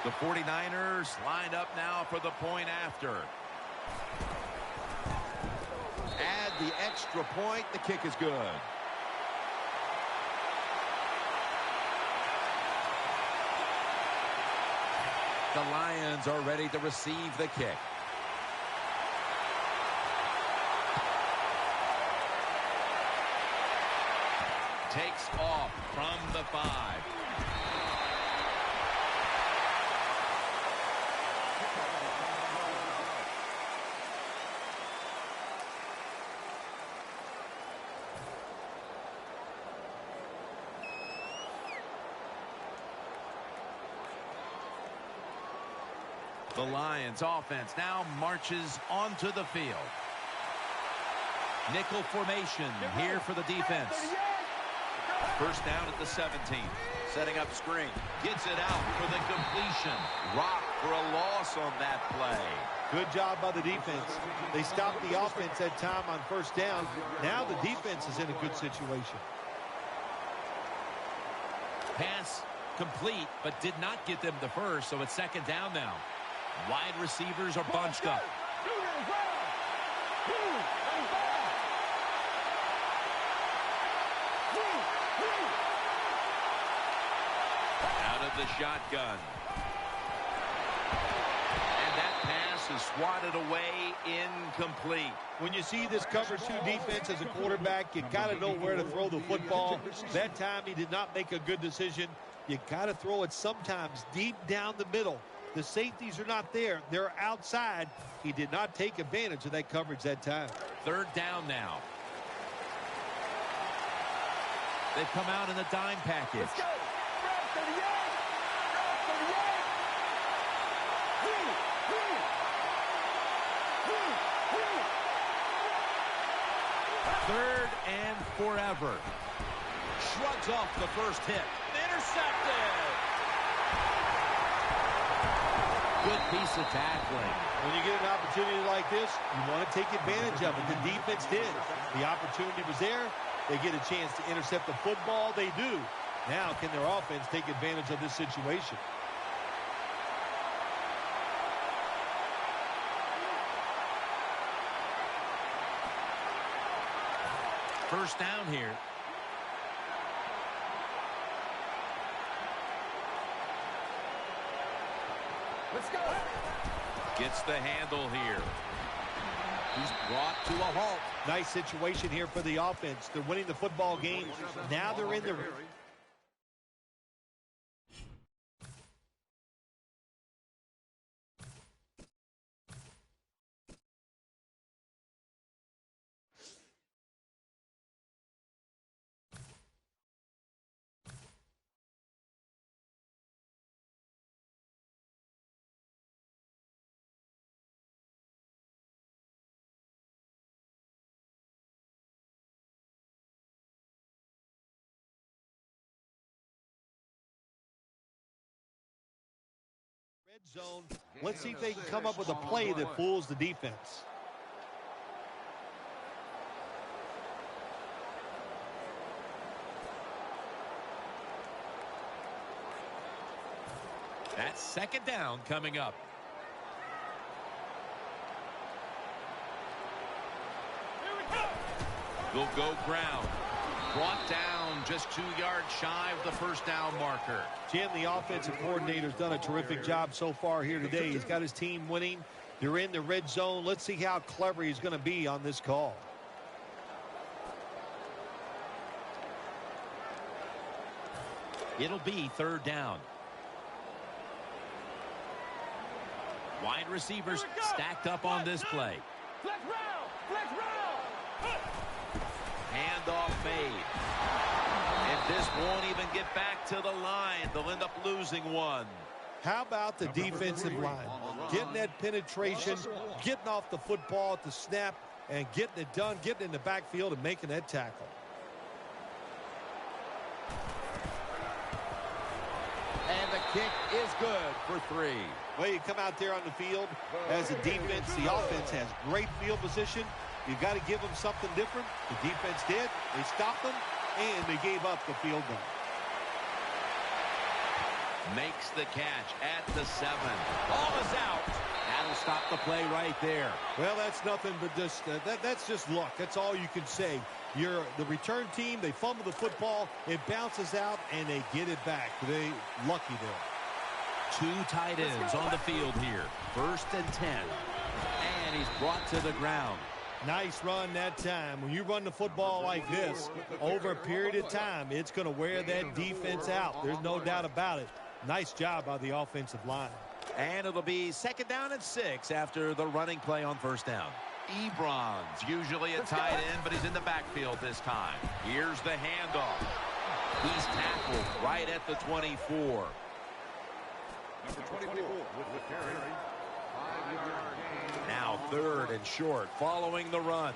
The 49ers lined up now for the point after. Add the extra point. The kick is good. The Lions are ready to receive the kick. Takes off from the 5. The Lions offense now marches onto the field. Nickel formation here for the defense. First down at the 17. Setting up screen. Gets it out for the completion. Rock for a loss on that play. Good job by the defense. They stopped the offense that time on first down. Now the defense is in a good situation. Pass complete, but did not get them the first, so it's second down now. Wide receivers are bunched up. Out of the shotgun. And that pass is swatted away, incomplete. When you see this cover 2 defense as a quarterback, you got to know where to throw the football. That time he did not make a good decision. You got to throw it sometimes deep down the middle. The safeties are not there. They're outside. He did not take advantage of that coverage that time. Third down now. They've come out in the dime package. Third and forever. Shrugs off the first hit. Intercepted. Good piece of tackling. When you get an opportunity like this, you want to take advantage of it. The defense did. The opportunity was there. They get a chance to intercept the football. They do. Now, can their offense take advantage of this situation? first down here. Let's go. Gets the handle here. He's brought to a halt. Nice situation here for the offense. They're winning the football game. Now they're in the red zone. Let's see if they can come up with a play that fools the defense. That's second down coming up. Will go ground. Brought down just 2 yards shy of the first down marker. Jim, the offensive coordinator's done a terrific job so far here today. He's got his team winning. They're in the red zone. Let's see how clever he's going to be on this call. It'll be third down. Wide receivers stacked up on this play. Flex round. Flex round. Handoff made. And this won't even get back to the line. They'll end up losing one. How about the defensive line? Getting that penetration, getting off the football at the snap, and getting it done, getting in the backfield and making that tackle. And the kick is good for 3. Well, you come out there on the field as a defense. The offense has great field position. You got to give them something different. The defense did. They stopped them, and they gave up the field goal. Makes the catch at the 7. Ball is out. That'll stop the play right there. Well, that's nothing but just that's just luck. That's all you can say. You're the return team. They fumble the football. It bounces out, and they get it back. They lucky there. 2 tight ends on the field here. First and 10. And he's brought to the ground. Nice run that time. When you run the football like this, over a period of time, it's going to wear that defense out. There's no doubt about it. Nice job by the offensive line. And it'll be second down and 6 after the running play on first down. Ebron's usually a tight end, but he's in the backfield this time. Here's the handoff. He's tackled right at the 24. Number 24 with the carry. 5-yard gain. Now third and short following the run.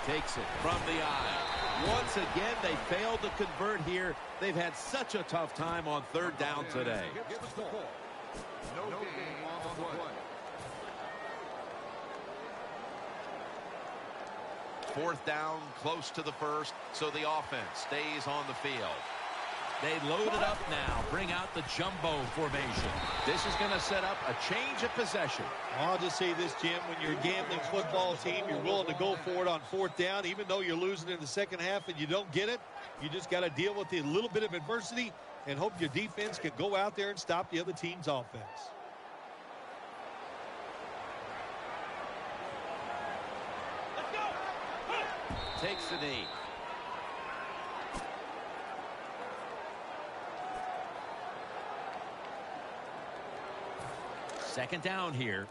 Takes it from the eye. Once again, they failed to convert here. They've had such a tough time on third down today. No gain on the play. Fourth down, close to the first, so the offense stays on the field. They load it up now, bring out the jumbo formation. This is going to set up a change of possession. I'll just say this, Jim. When you're a gambling football team, you're willing to go for it on fourth down, even though you're losing in the second half and you don't get it. You just got to deal with a little bit of adversity and hope your defense can go out there and stop the other team's offense. Takes the knee. Second down here.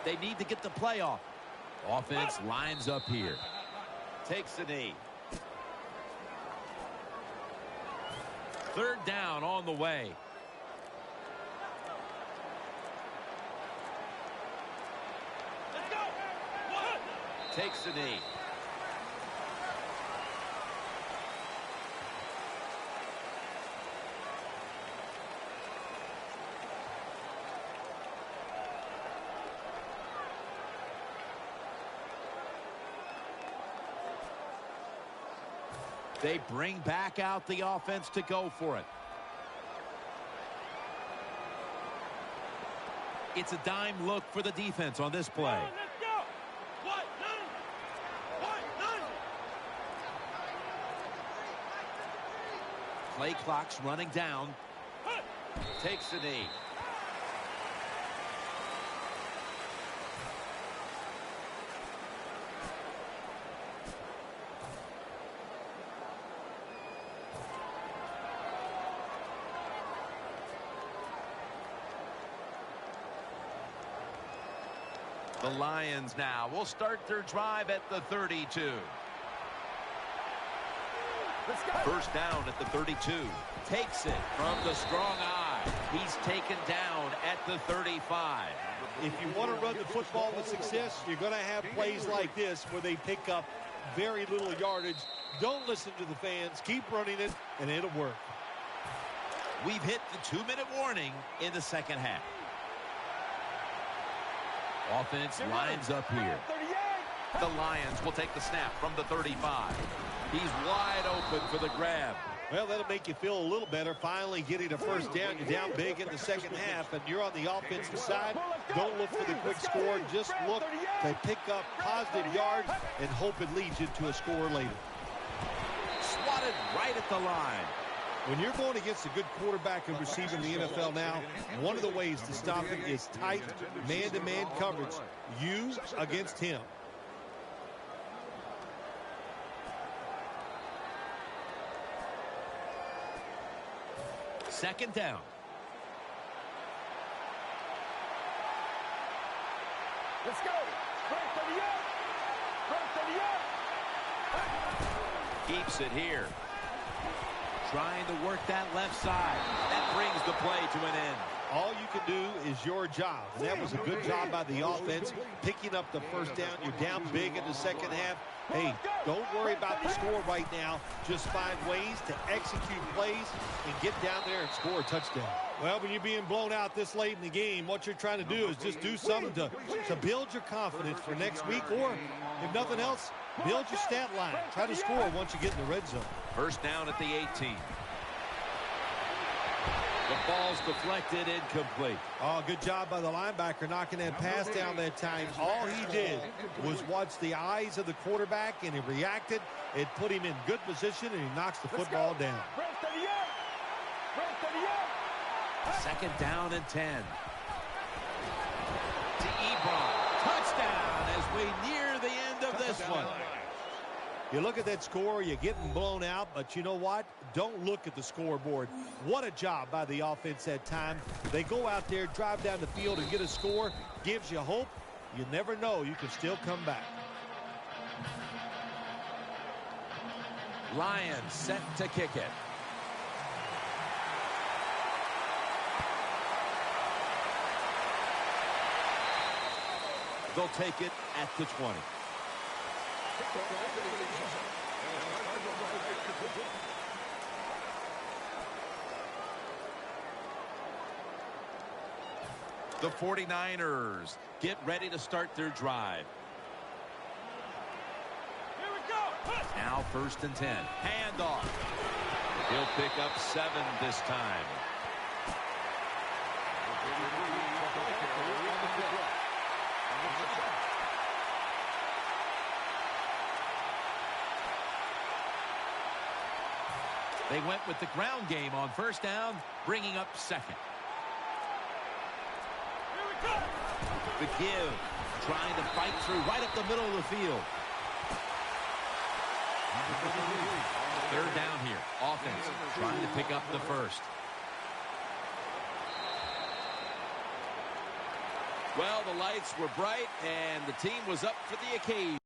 They need to get the play off. Offense lines up here. Takes the knee. Third down on the way. Takes the knee. They bring back out the offense to go for it. It's a dime look for the defense on this play. Play clock's running down. Takes the knee. The Lions now will start their drive at the 32. First down at the 32. Takes it from the strong eye. He's taken down at the 35. If you want to run the football with success, you're going to have plays like this where they pick up very little yardage. Don't listen to the fans. Keep running it, and it'll work. We've hit the 2-minute warning in the second half. Offense lines up here. The Lions will take the snap from the 35. He's wide open for the grab. Well, that'll make you feel a little better. Finally getting a first down. You're down big in the second half, and you're on the offensive side. Don't look for the quick score. Just look to pick up positive yards and hope it leads you to a score later. Swatted right at the line. When you're going against a good quarterback and receiver in the NFL now, one of the ways to stop him is tight man-to-man coverage. You against him. Second down. Let's go. Right 38. Keeps it here. Trying to work that left side. That brings the play to an end. All you can do is your job. And that was a good job by the offense, picking up the first down. You're down big in the second half. Hey, don't worry about the score right now. Just find ways to execute plays and get down there and score a touchdown. Well, when you're being blown out this late in the game, what you're trying to do is just do something to build your confidence for next week, or if nothing else, build your stat line. Try to score once you get in the red zone. First down at the 18. The ball's deflected, incomplete. Oh, good job by the linebacker knocking that pass down that time. All he did was watch the eyes of the quarterback, and he reacted. It put him in good position, and he knocks the football down. Second down and 10. To Ebron. Touchdown as we near the end of this one. You look at that score, you're getting blown out, but you know what? Don't look at the scoreboard. What a job by the offense that time. They go out there, drive down the field, and get a score. Gives you hope. You never know. You can still come back. Lions set to kick it. They'll take it at the 20. The 49ers get ready to start their drive. Here we go. Now first and 10. Handoff. He'll pick up 7 this time. They went with the ground game on first down, bringing up second. The give, trying to fight through right up the middle of the field. Third down here. Offense trying to pick up the first. Well, the lights were bright, and the team was up for the occasion.